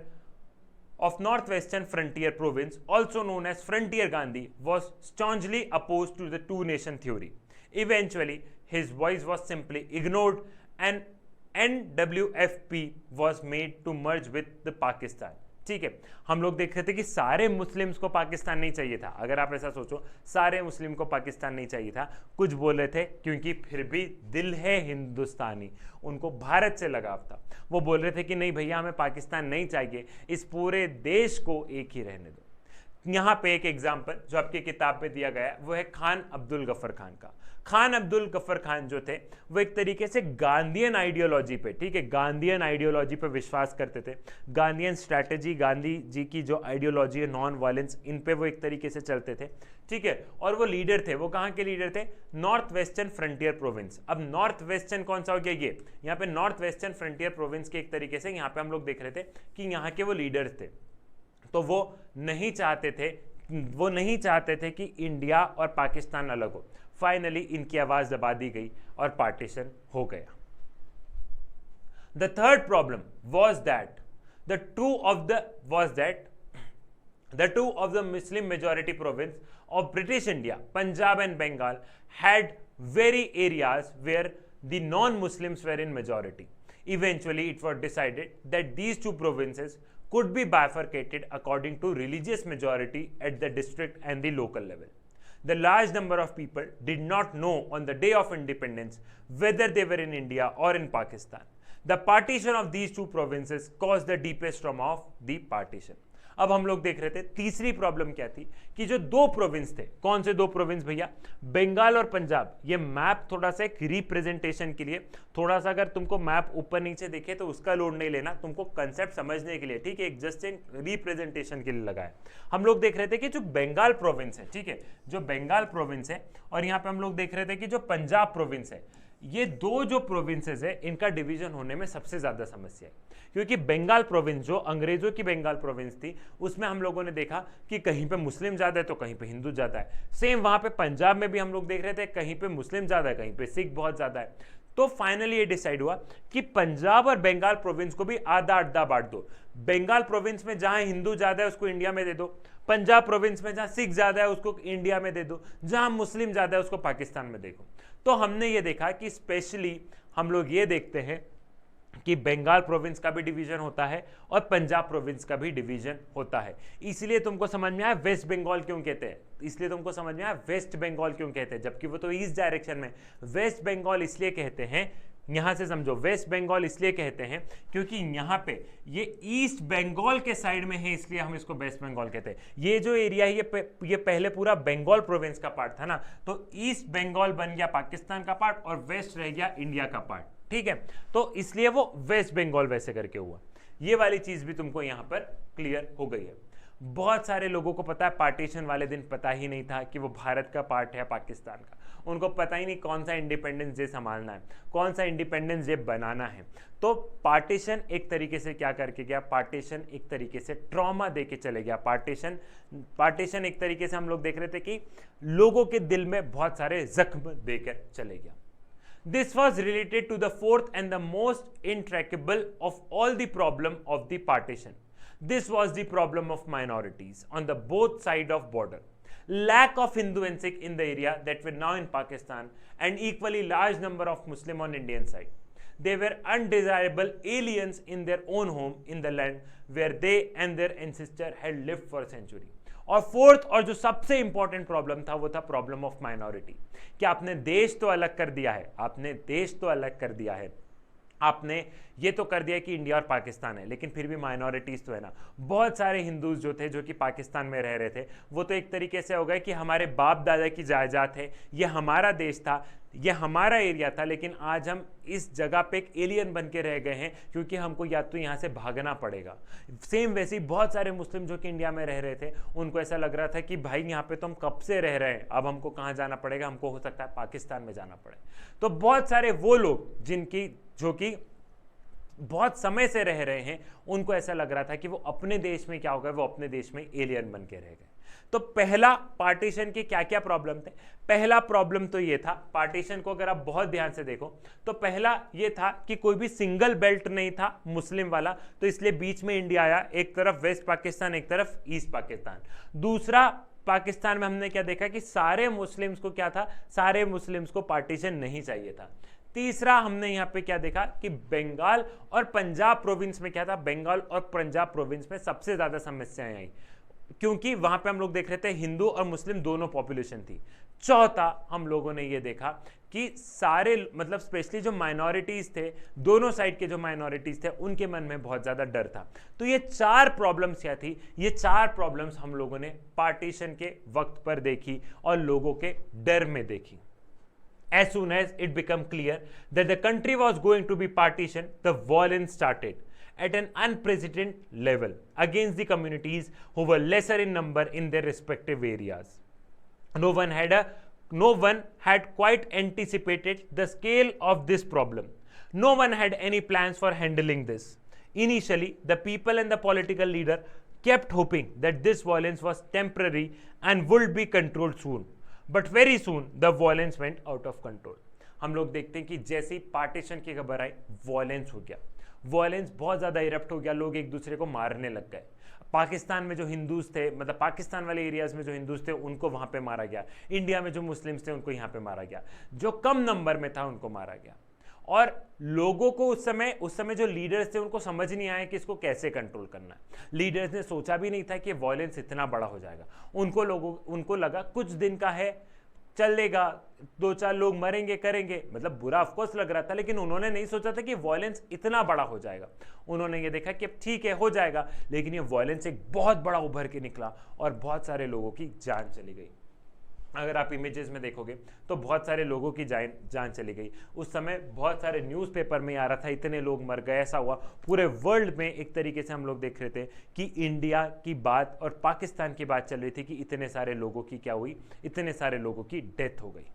Frontier Province, also known as Frontier Gandhi, was staunchly opposed to the two-nation theory. Eventually, his voice was simply ignored and NWFP was made to merge with the Pakistan. ठीक है, हम लोग देख रहे थे कि सारे Muslims को पाकिस्तान नहीं चाहिए था। अगर आप ऐसा सोचो, सारे मुस्लिम को पाकिस्तान नहीं चाहिए था। कुछ बोल रहे थे क्योंकि फिर भी दिल है हिंदुस्तानी, उनको भारत से लगाव था। वो बोल रहे थे कि नहीं भैया हमें पाकिस्तान नहीं चाहिए, इस पूरे देश को एक ही रहने दो। यहां पे एक एग्जाम्पल जो आपकी किताब में दिया गया है वो है खान अब्दुल गफर खान का। खान अब्दुल गफर खान जो थे वो एक तरीके से गांधीयन आइडियोलॉजी पे, ठीक है, गांधीयन आइडियोलॉजी पे विश्वास करते थे। गांधीयन स्ट्रैटेजी, गांधी जी की जो आइडियोलॉजी है, नॉन वायलेंस, इन पे वो एक तरीके से चलते थे, ठीक है। और वो लीडर थे, वो कहाँ के लीडर थे? North western frontier province. अब नॉर्थ वेस्टर्न कौन सा हो गया? ये यहाँ पे नॉर्थ वेस्टर्न फ्रंटियर प्रोविंस के एक तरीके से यहाँ पे हम लोग देख रहे थे कि यहाँ के वो लीडर्स थे। तो वो नहीं चाहते थे कि इंडिया और पाकिस्तान अलग हो। फाइनली इनकी आवाज दबा दी गई और पार्टीशन हो गया। The third problem was that the two of the Muslim majority province of British India, Punjab and Bengal, had very areas where the non-Muslims were in majority. Eventually, it was decided that these two provinces could be bifurcated according to religious majority at the district and the local level. The large number of people did not know on the day of independence whether they were in India or in Pakistan. The partition of these two provinces caused the deepest trauma of the partition. अब हम लोग देख रहे थे तीसरी problem क्या थी कि जो दो प्रोविंस थे, कौन से दो प्रोविंस भैया? बंगाल और पंजाब। ये मैप थोड़ा सा एक रिप्रेजेंटेशन के लिए, थोड़ा सा अगर तुमको मैप ऊपर नीचे दिखे तो उसका लोड नहीं लेना, तुमको कंसेप्ट समझने के लिए, ठीक है, एक जस्ट एक रिप्रेजेंटेशन के लिए लगाया। हम लोग देख रहे थे कि जो बंगाल प्रोविंस है, ठीक है, जो बंगाल प्रोविंस है, और यहाँ पे हम लोग देख रहे थे कि जो पंजाब प्रोविंस है, ये दो जो प्रोविंसेस है इनका डिवीजन होने में सबसे ज्यादा समस्या है। क्योंकि बंगाल प्रोविंस जो अंग्रेजों की बंगाल प्रोविंस थी, उसमें हम लोगों ने देखा कि कहीं पे मुस्लिम ज्यादा है तो कहीं पे हिंदू ज्यादा है। सेम वहां पे पंजाब में भी हम लोग देख रहे थे, कहीं पे मुस्लिम ज्यादा है, कहीं पे सिख बहुत ज्यादा है। तो फाइनली ये डिसाइड हुआ कि पंजाब और बंगाल प्रोविंस को भी आधा आधा बांट दो। बंगाल प्रोविंस में जहां हिंदू ज्यादा है उसको इंडिया में दे दो, पंजाब प्रोविंस में जहां सिख ज्यादा है उसको इंडिया में दे दो, जहां मुस्लिम ज्यादा है उसको पाकिस्तान में देखो। तो हमने ये देखा कि स्पेशली हम लोग ये देखते हैं कि बंगाल प्रोविंस का भी डिवीजन होता है और पंजाब प्रोविंस का भी डिवीजन होता है। इसलिए तुमको समझ में आया वेस्ट बंगाल क्यों कहते हैं, इसलिए तुमको समझ में आया वेस्ट बंगाल क्यों कहते हैं, जबकि वो तो ईस्ट डायरेक्शन में। वेस्ट बंगाल इसलिए कहते हैं, यहां से समझो, वेस्ट बंगाल इसलिए कहते हैं क्योंकि यहां पे ये ईस्ट बंगाल के साइड में है, इसलिए हम इसको वेस्ट बंगाल कहते हैं। ये जो एरिया है ये पहले पूरा बंगाल प्रोविंस का पार्ट था ना, तो ईस्ट बंगाल बन गया पाकिस्तान का पार्ट और वेस्ट रह गया इंडिया का पार्ट, ठीक है। तो इसलिए वो वेस्ट बंगाल वैसे करके हुआ। ये वाली चीज भी तुमको यहां पर क्लियर हो गई है। बहुत सारे लोगों को पता है पार्टीशन वाले दिन पता ही नहीं था कि वो भारत का पार्ट है पाकिस्तान का, उनको पता ही नहीं कौन सा इंडिपेंडेंस डे संभालना है, कौन सा इंडिपेंडेंस डे बनाना है। तो पार्टीशन एक तरीके से क्या करके गया, पार्टीशन एक तरीके से ट्रॉमा दे के चले गया। पार्टीशन एक तरीके से हम लोग देख रहे थे कि लोगों के दिल में बहुत सारे जख्म देकर चले गया। This was related to the fourth and the most intractable of all the problem of the partition. This was the problem of minorities on the both side of border. Lack of Hindu and Sikh in the area that were now in Pakistan and equally large number of Muslim on Indian side. They were undesirable aliens in their own home in the land where they and their ancestor had lived for a century. और fourth और जो सबसे important problem था वो था problem of minority, कि आपने देश तो अलग कर दिया है, आपने देश तो अलग कर दिया है, आपने ये तो कर दिया कि इंडिया और पाकिस्तान है, लेकिन फिर भी माइनॉरिटीज तो है ना। बहुत सारे हिंदूज जो थे जो कि पाकिस्तान में रह रहे थे, वो तो एक तरीके से हो गए कि हमारे बाप दादा की जायदाद है, ये हमारा देश था, ये हमारा एरिया था, लेकिन आज हम इस जगह पे एक एलियन बन के रह गए हैं क्योंकि हमको या तो यहाँ से भागना पड़ेगा। सेम वैसे ही बहुत सारे मुस्लिम जो कि इंडिया में रह रहे थे, उनको ऐसा लग रहा था कि भाई यहाँ पे तो हम कब से रह रहे हैं, अब हमको कहाँ जाना पड़ेगा, हमको हो सकता है पाकिस्तान में जाना पड़े। तो बहुत सारे वो लोग जो कि बहुत समय से रह रहे हैं, उनको ऐसा लग रहा था कि वो अपने देश में क्या होगा, वो अपने देश में एलियन बन के रह गए। तो पहला पार्टीशन के क्या क्या प्रॉब्लम थे? पहला प्रॉब्लम तो ये था, पार्टीशन को अगर आप बहुत ध्यान से देखो तो पहला ये था कि कोई भी सिंगल बेल्ट नहीं था मुस्लिम वाला, तो इसलिए बीच में इंडिया आया, एक तरफ वेस्ट पाकिस्तान, एक तरफ ईस्ट पाकिस्तान। दूसरा, पाकिस्तान में हमने क्या देखा कि सारे मुस्लिम्स को क्या था, सारे मुस्लिम्स को पार्टीशन नहीं चाहिए था। तीसरा, हमने यहाँ पे क्या देखा कि बंगाल और पंजाब प्रोविंस में क्या था, बंगाल और पंजाब प्रोविंस में सबसे ज्यादा समस्याएं आई क्योंकि वहां पे हम लोग देख रहे थे हिंदू और मुस्लिम दोनों पॉपुलेशन थी। चौथा, हम लोगों ने ये देखा कि सारे मतलब स्पेशली जो माइनॉरिटीज थे, दोनों साइड के जो माइनॉरिटीज थे, उनके मन में बहुत ज्यादा डर था। तो ये 4 प्रॉब्लम्स क्या थी? ये 4 प्रॉब्लम्स हम लोगों ने पार्टीशन के वक्त पर देखी और लोगों के डर में देखी। As soon as it became clear that the country was going to be partitioned, the violence started at an unprecedented level against the communities who were lesser in number in their respective areas. No one had quite anticipated the scale of this problem. No one had any plans for handling this. Initially, the people and the political leader kept hoping that this violence was temporary and would be controlled soon. But very soon the violence went out of control. हम लोग देखते हैं कि जैसे ही partition की खबर आई, violence हो गया, वॉयलेंस बहुत ज़्यादा इरप्ट हो गया, लोग एक दूसरे को मारने लग गए। पाकिस्तान में जो हिंदूज थे, मतलब पाकिस्तान वाले एरियाज में जो हिंदूज थे उनको वहाँ पे मारा गया, इंडिया में जो मुस्लिम्स थे उनको यहाँ पे मारा गया, जो कम नंबर में था उनको मारा गया। और लोगों को उस समय जो लीडर्स थे उनको समझ नहीं आया कि इसको कैसे कंट्रोल करना है। लीडर्स ने सोचा भी नहीं था कि वॉयलेंस इतना बड़ा हो जाएगा। उनको लगा कुछ दिन का है, चलेगा, 2-4 लोग मरेंगे करेंगे, मतलब बुरा ऑफकोर्स लग रहा था, लेकिन उन्होंने नहीं सोचा था कि वॉयलेंस इतना बड़ा हो जाएगा। उन्होंने ये देखा कि अब ठीक है हो जाएगा, लेकिन ये वॉयलेंस एक बहुत बड़ा उभर के निकला और बहुत सारे लोगों की जान चली गई। अगर आप इमेजेस में देखोगे तो बहुत सारे लोगों की जान चली गई। उस समय बहुत सारे न्यूज़पेपर में आ रहा था इतने लोग मर गए, ऐसा हुआ। पूरे वर्ल्ड में एक तरीके से हम लोग देख रहे थे कि इंडिया की बात और पाकिस्तान की बात चल रही थी कि इतने सारे लोगों की क्या हुई, इतने सारे लोगों की डेथ हो गई।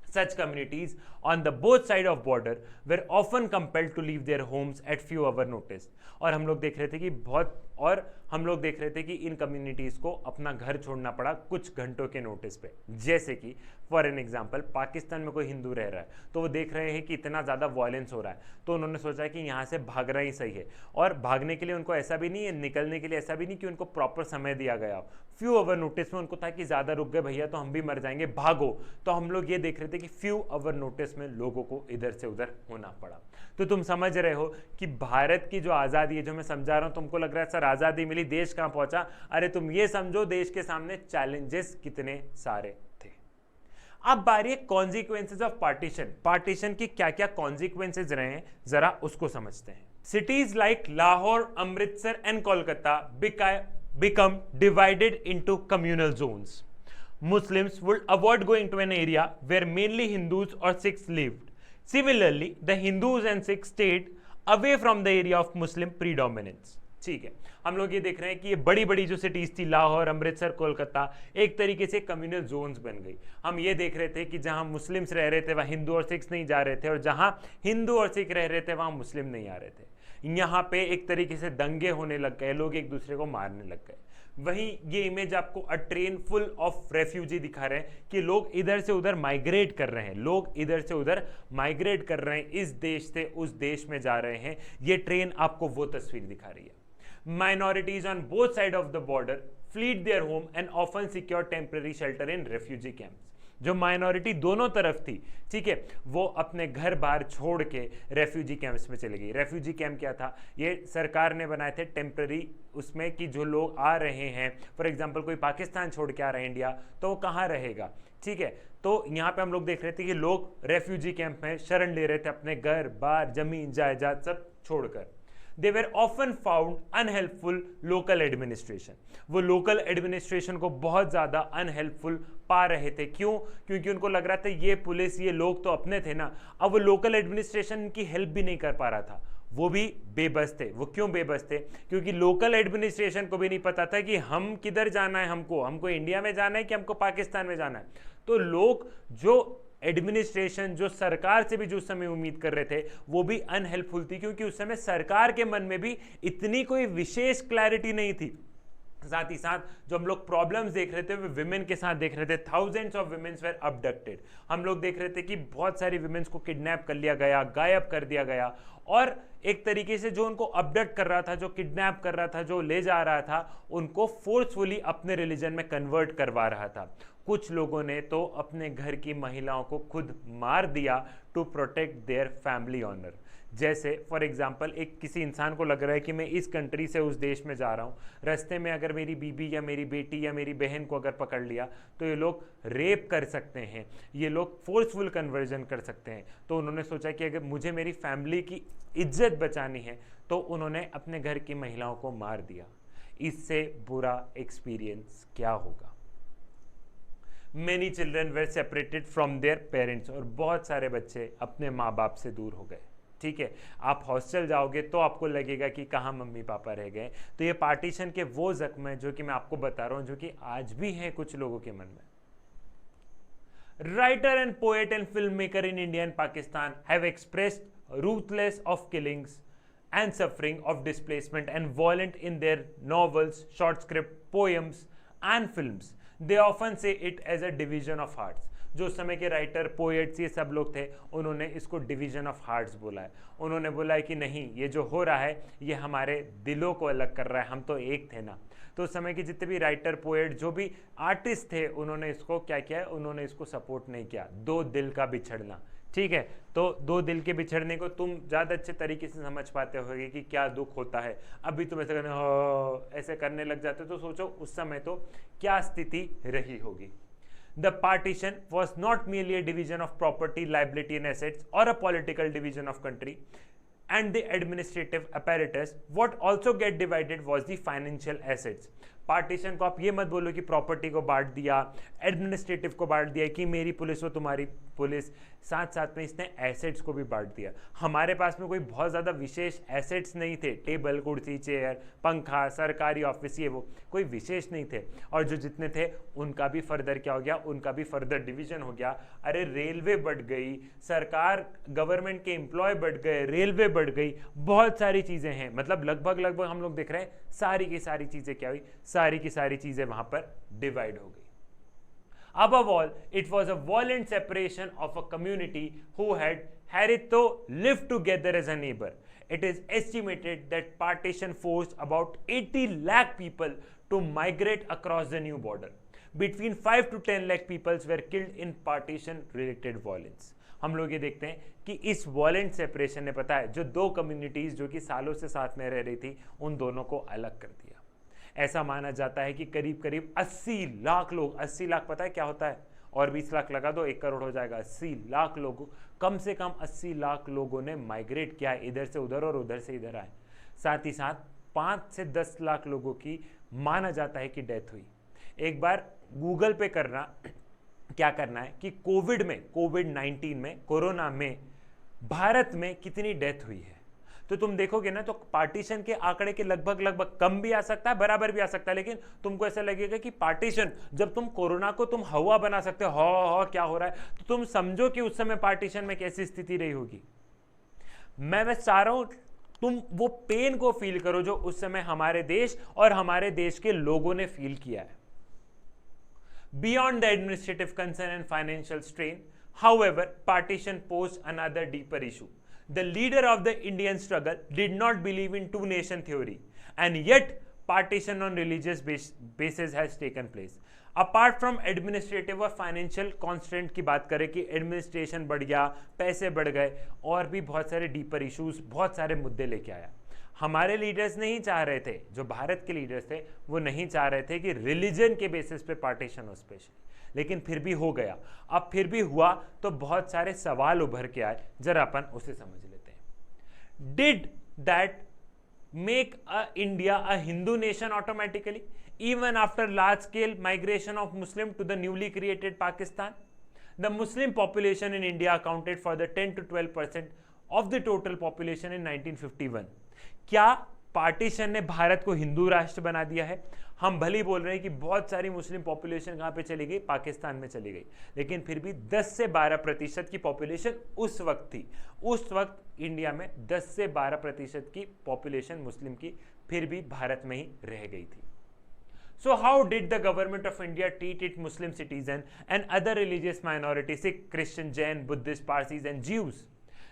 Such communities on the both side of border were often compelled to leave their homes at few hour notice. और हम लोग देख रहे थे कि इन कम्युनिटीज़ को अपना घर छोड़ना पड़ा कुछ घंटों के नोटिस पे। जैसे कि फॉर एन एग्जांपल पाकिस्तान में कोई हिंदू रह रहा है, तो वो देख रहे हैं कि इतना ज़्यादा वायलेंस हो रहा है, तो उन्होंने सोचा कि यहाँ से भागना ही सही है। और भागने के लिए उनको ऐसा भी नहीं है, निकलने के लिए ऐसा भी नहीं कि उनको प्रॉपर समय दिया गया। फ्यू आवर नोटिस में उनको था कि ज़्यादा रुक गए भैया तो हम भी मर जाएंगे, भागो। तो हम लोग ये देख रहे थे कि फ्यू आवर नोटिस में लोगों को इधर से उधर होना पड़ा। तो तुम समझ रहे हो कि भारत की जो आज़ादी है, जो मैं समझा रहा हूँ, तुमको लग रहा है सर आज़ादी मिली, देश कहाँ पहुंचा? अरे तुम ये समझो देश के सामने चैलेंजेस कितने सारे थे। अब बारी है कॉन्सिक्वेंसेज ऑफ पार्टीशन की क्या क्या कॉन्सिक्वेंसेज रहे हैं, जरा उसको समझते हैं। Cities like Lahore, Amritsar and Kolkata become divided into communal zones. Muslims would avoid going to an area where mainly Hindus or Sikhs lived. Similarly, the Hindus and Sikhs stayed away from the area of Muslim predominance. ठीक है, हम लोग ये देख रहे हैं कि ये बड़ी बड़ी जो सिटीज थी, लाहौर, अमृतसर, कोलकाता, एक तरीके से कम्युनल जोन्स बन गई। हम ये देख रहे थे कि जहां मुस्लिम्स रह रहे थे वहां हिंदू और सिख्स नहीं जा रहे थे, और जहां हिंदू और सिख रह रहे थे वहां मुस्लिम नहीं आ रहे थे। यहाँ पे एक तरीके से दंगे होने लग गए, लोग एक दूसरे को मारने लग गए। वहीं ये इमेज आपको अ ट्रेन फुल ऑफ रेफ्यूजी दिखा रहे हैं कि लोग इधर से उधर माइग्रेट कर रहे हैं, लोग इधर से उधर माइग्रेट कर रहे हैं, इस देश से उस देश में जा रहे हैं। ये ट्रेन आपको वो तस्वीर दिखा रही है। Minorities on both sides of the border fled their home and often secured temporary shelter in refugee camps. जो माइनॉरिटी दोनों तरफ थी, ठीक है, वो अपने घर बार छोड़ के रेफ्यूजी कैंप्स में चली गई। रेफ्यूजी कैंप क्या था? ये सरकार ने बनाए थे टेम्पररी, उसमें कि जो लोग आ रहे हैं, फॉर एग्जांपल कोई पाकिस्तान छोड़ के आ रहे हैं इंडिया, तो वो कहाँ रहेगा, ठीक है। तो यहाँ पे हम लोग देख रहे थे कि लोग रेफ्यूजी कैंप में शरण ले रहे थे, अपने घर बार, जमीन जायदाद सब छोड़कर। They were often found unhelpful local administration. वो लोकल एडमिनिस्ट्रेशन को बहुत ज़्यादा अनहेल्पफुल पा रहे थे। क्यों? क्योंकि उनको लग रहा था ये पुलिस, ये लोग तो अपने थे ना। अब वो लोकल एडमिनिस्ट्रेशन की हेल्प भी नहीं कर पा रहा था, वो भी बेबस थे। वो क्यों बेबस थे? क्योंकि लोकल एडमिनिस्ट्रेशन को भी नहीं पता था कि हम किधर जाना है, हमको इंडिया में जाना है कि हमको पाकिस्तान में जाना है। तो लोग जो एडमिनिस्ट्रेशन, जो सरकार से भी जो समय उम्मीद कर रहे थे, वो भी अनहेल्पफुल थी, क्योंकि उस समय सरकार के मन में भी इतनी कोई विशेष क्लैरिटी नहीं थी। साथ ही साथ जो हम लोग प्रॉब्लम्स देख रहे थे वो विमेन के साथ देख रहे थे। Thousands of womens were abducted. हम लोग देख रहे थे कि बहुत सारी विमेन्स को किडनैप कर लिया गया, गायब कर दिया गया, और एक तरीके से जो उनको अबडक्ट कर रहा था, जो किडनैप कर रहा था, जो ले जा रहा था, उनको फोर्सफुली अपने रिलीजन में कन्वर्ट करवा रहा था। कुछ लोगों ने तो अपने घर की महिलाओं को खुद मार दिया to protect their family honour. जैसे फॉर एग्जांपल एक किसी इंसान को लग रहा है कि मैं इस कंट्री से उस देश में जा रहा हूँ, रास्ते में अगर मेरी बीबी या मेरी बेटी या मेरी बहन को अगर पकड़ लिया तो ये लोग रेप कर सकते हैं, ये लोग फोर्सफुल कन्वर्जन कर सकते हैं। तो उन्होंने सोचा कि अगर मुझे मेरी फैमिली की इज्जत बचानी है तो उन्होंने अपने घर की महिलाओं को मार दिया। इससे बुरा एक्सपीरियंस क्या होगा। Many children were separated from their parents, और बहुत सारे बच्चे अपने माँ बाप से दूर हो गए। ठीक है, आप हॉस्टल जाओगे तो आपको लगेगा कि कहाँ मम्मी पापा रह गए। तो ये पार्टीशन के वो जख्म है जो कि मैं आपको बता रहा हूँ, जो कि आज भी हैं कुछ लोगों के मन में। Writer and poet and film maker in India and Pakistan have expressed ruthless of killings and suffering of displacement and violent in their novels, short script, poems and films. They often say it as a division of hearts. जो उस समय के writer, poets, ये सब लोग थे, उन्होंने इसको डिवीजन ऑफ हार्ट्स बोला है। उन्होंने बोला है कि नहीं, ये जो हो रहा है ये हमारे दिलों को अलग कर रहा है, हम तो एक थे ना। तो उस समय के जितने भी राइटर, पोएट, जो भी आर्टिस्ट थे, उन्होंने इसको क्या किया है, उन्होंने इसको सपोर्ट नहीं किया। दो दिल का बिछड़ना, ठीक है। तो दो दिल के बिछड़ने को तुम ज़्यादा अच्छे तरीके से समझ पाते होगे कि क्या दुख होता है। अभी तुम ऐसे करने लग जाते तो सोचो उस समय तो क्या स्थिति रही होगी। The partition was not merely a division of property, liability and assets or a political division of country and the administrative apparatus. What also get divided was the financial assets. Partition को आप ये मत बोलो कि property को बांट दिया, administrative को बांट दिया, कि मेरी पुलिस वो तुम्हारी पुलिस, साथ साथ में इसने एसेट्स को भी बांट दिया। हमारे पास में कोई बहुत ज़्यादा विशेष एसेट्स नहीं थे, टेबल, कुर्सी, चेयर, पंखा, सरकारी ऑफिस, ये वो कोई विशेष नहीं थे। और जो जितने थे उनका भी फर्दर क्या हो गया, उनका भी फर्दर डिवीजन हो गया। अरे रेलवे बढ़ गई, सरकार, गवर्नमेंट के एम्प्लॉय बढ़ गए, रेलवे बढ़ गई, बहुत सारी चीज़ें हैं। मतलब लगभग हम लोग देख रहे हैं सारी की सारी चीज़ें क्या हुई, सारी की सारी चीजें वहां पर डिवाइड हो गई। Above all, it was a violent separation of a community who had hitherto lived together as a neighbor. It is estimated that partition forced about 80 lakh people to migrate across the new border. Between 5 to 10 lakh people were killed in partition-related violence. हम लोग ये देखते हैं कि इस वॉलेंट separation ने, पता है, जो दो कम्युनिटीज जो कि सालों से साथ में रह रही थी, उन दोनों को अलग कर दिया। ऐसा माना जाता है कि करीब करीब 80 लाख लोग, 80 लाख पता है क्या होता है, और 20 लाख लगा दो 1 करोड़ हो जाएगा। 80 लाख लोगों, कम से कम 80 लाख लोगों ने माइग्रेट किया, इधर से उधर और उधर से इधर आए। साथ ही साथ 5 से 10 लाख लोगों की माना जाता है कि डेथ हुई। एक बार गूगल पे करना, क्या करना है कि कोविड-19 में, कोरोना में भारत में कितनी डेथ हुई है, तो तुम देखोगे ना, तो पार्टीशन के आंकड़े के लगभग कम भी आ सकता है, बराबर भी आ सकता है। लेकिन तुमको ऐसा लगेगा कि पार्टीशन, जब तुम कोरोना को तुम हवा बना सकते हो, क्या हो रहा है, तो तुम समझो कि उस समय पार्टीशन में कैसी स्थिति रही होगी। मैं बस चाह रहा हूं तुम वो पेन को फील करो जो उस समय हमारे देश और हमारे देश के लोगों ने फील किया है। Beyond the administrative concern and financial strain, however, partition posed another deeper issue. The leader of the Indian struggle did not believe in two-nation theory, and yet partition on religious basis has taken place. Apart from administrative और financial constraint की बात करें कि administration बढ़ गया, पैसे बढ़ गए, और भी बहुत सारे डीपर इश्यूज, बहुत सारे मुद्दे लेके आया। हमारे लीडर्स नहीं चाह रहे थे, जो भारत के लीडर्स थे वो नहीं चाह रहे थे कि रिलीजन के बेसिस पे पार्टीशन हो स्पेशली, लेकिन फिर भी हो गया। अब फिर भी हुआ तो बहुत सारे सवाल उभर के आए, जरा अपन उसे समझ लेते हैं। Did that make India a Hindu nation automatically even after large scale migration of Muslim to the newly created Pakistan? The Muslim population in India accounted for the 10 to 12% of the total population in 1951। क्या partition ने भारत को हिंदू राष्ट्र बना दिया है? हम भले बोल रहे हैं कि बहुत सारी मुस्लिम पॉपुलेशन कहाँ पे चली गई, पाकिस्तान में चली गई, लेकिन फिर भी 10 से 12% की पॉपुलेशन उस वक्त थी। उस वक्त इंडिया में 10 से 12% की पॉपुलेशन मुस्लिम की फिर भी भारत में ही रह गई थी। So how did the government of India treat its Muslim citizens and other religious minorities, Sikh, Christian, Jain, Buddhist, Parsis and Jews?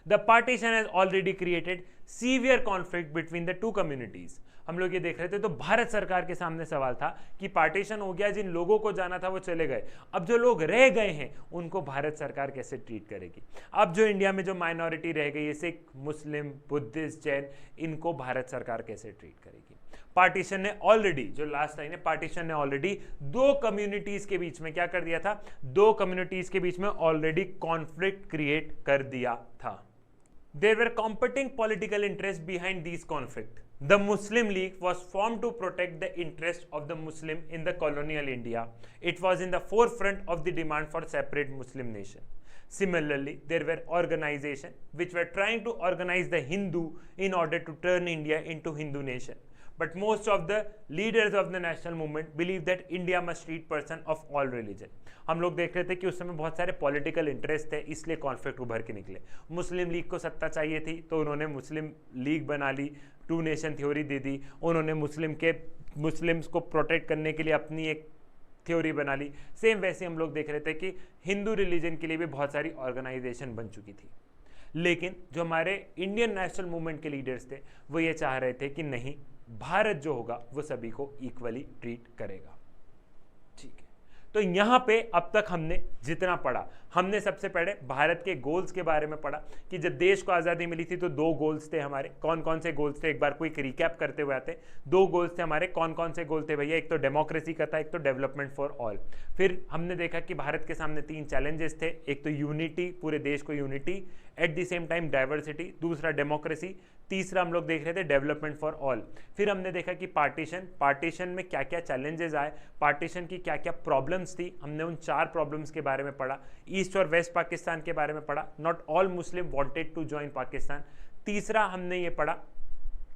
The partition has already created severe conflict between the two communities. हम लोग ये देख रहे थे, तो भारत सरकार के सामने सवाल था कि पार्टीशन हो गया, जिन लोगों को जाना था वो चले गए, अब जो लोग रह गए हैं उनको भारत सरकार कैसे ट्रीट करेगी। अब जो इंडिया में जो माइनॉरिटी रह गई है, सिख, मुस्लिम, बुद्धिस्ट, जैन, इनको भारत सरकार कैसे ट्रीट करेगी। पार्टीशन ने ऑलरेडी, जो लास्ट लाइन है, पार्टीशन ने ऑलरेडी दो कम्युनिटीज के बीच में क्या कर दिया था, दो कम्युनिटीज के बीच में ऑलरेडी कॉन्फ्लिक्ट क्रिएट कर दिया था। There were competing political interests behind these conflicts. The Muslim League was formed to protect the interests of the Muslim in the colonial India. It was in the forefront of the demand for separate Muslim nation. Similarly, there were organizations which were trying to organize the Hindu in order to turn India into Hindu nation. But most of the leaders of the national movement believe that India must treat person of all religion. हम लोग देख रहे थे कि उस समय बहुत सारे पॉलिटिकल इंटरेस्ट थे, इसलिए कॉन्फ्लिक्ट उभर के निकले। मुस्लिम लीग को सत्ता चाहिए थी तो उन्होंने मुस्लिम लीग बना ली, टू नेशन थ्योरी दे दी, उन्होंने मुस्लिम्स को प्रोटेक्ट करने के लिए अपनी एक थ्योरी बना ली। सेम वैसे हम लोग देख रहे थे कि हिंदू रिलीजन के लिए भी बहुत सारी ऑर्गेनाइजेशन बन चुकी थी। लेकिन जो हमारे इंडियन नेशनल मूवमेंट के लीडर्स थे वो ये चाह रहे थे कि नहीं, भारत जो होगा वो सभी को इक्वली ट्रीट करेगा। ठीक है, तो यहां पे अब तक हमने जितना पढ़ा, हमने सबसे पहले भारत के गोल्स के बारे में पढ़ा कि जब देश को आज़ादी मिली थी तो दो गोल्स थे हमारे। कौन कौन से गोल्स थे, एक बार कोई रिकैप करते हुए आते। दो गोल्स थे हमारे, कौन कौन से गोल थे भैया, एक तो डेमोक्रेसी का था, एक तो डेवलपमेंट फॉर ऑल। फिर हमने देखा कि भारत के सामने तीन चैलेंजेस थे, एक तो यूनिटी, पूरे देश को unity, at the same time diversity, दूसरा डेमोक्रेसी, तीसरा हम लोग देख रहे थे डेवलपमेंट फॉर ऑल। फिर हमने देखा कि पार्टीशन में क्या क्या चैलेंजेस आए, पार्टीशन की क्या क्या प्रॉब्लम्स थी, हमने उन चार प्रॉब्लम्स के बारे में पढ़ा। ईस्ट और वेस्ट पाकिस्तान के बारे में पढ़ा, not all Muslim wanted to join Pakistan. तीसरा हमने ये पढ़ा,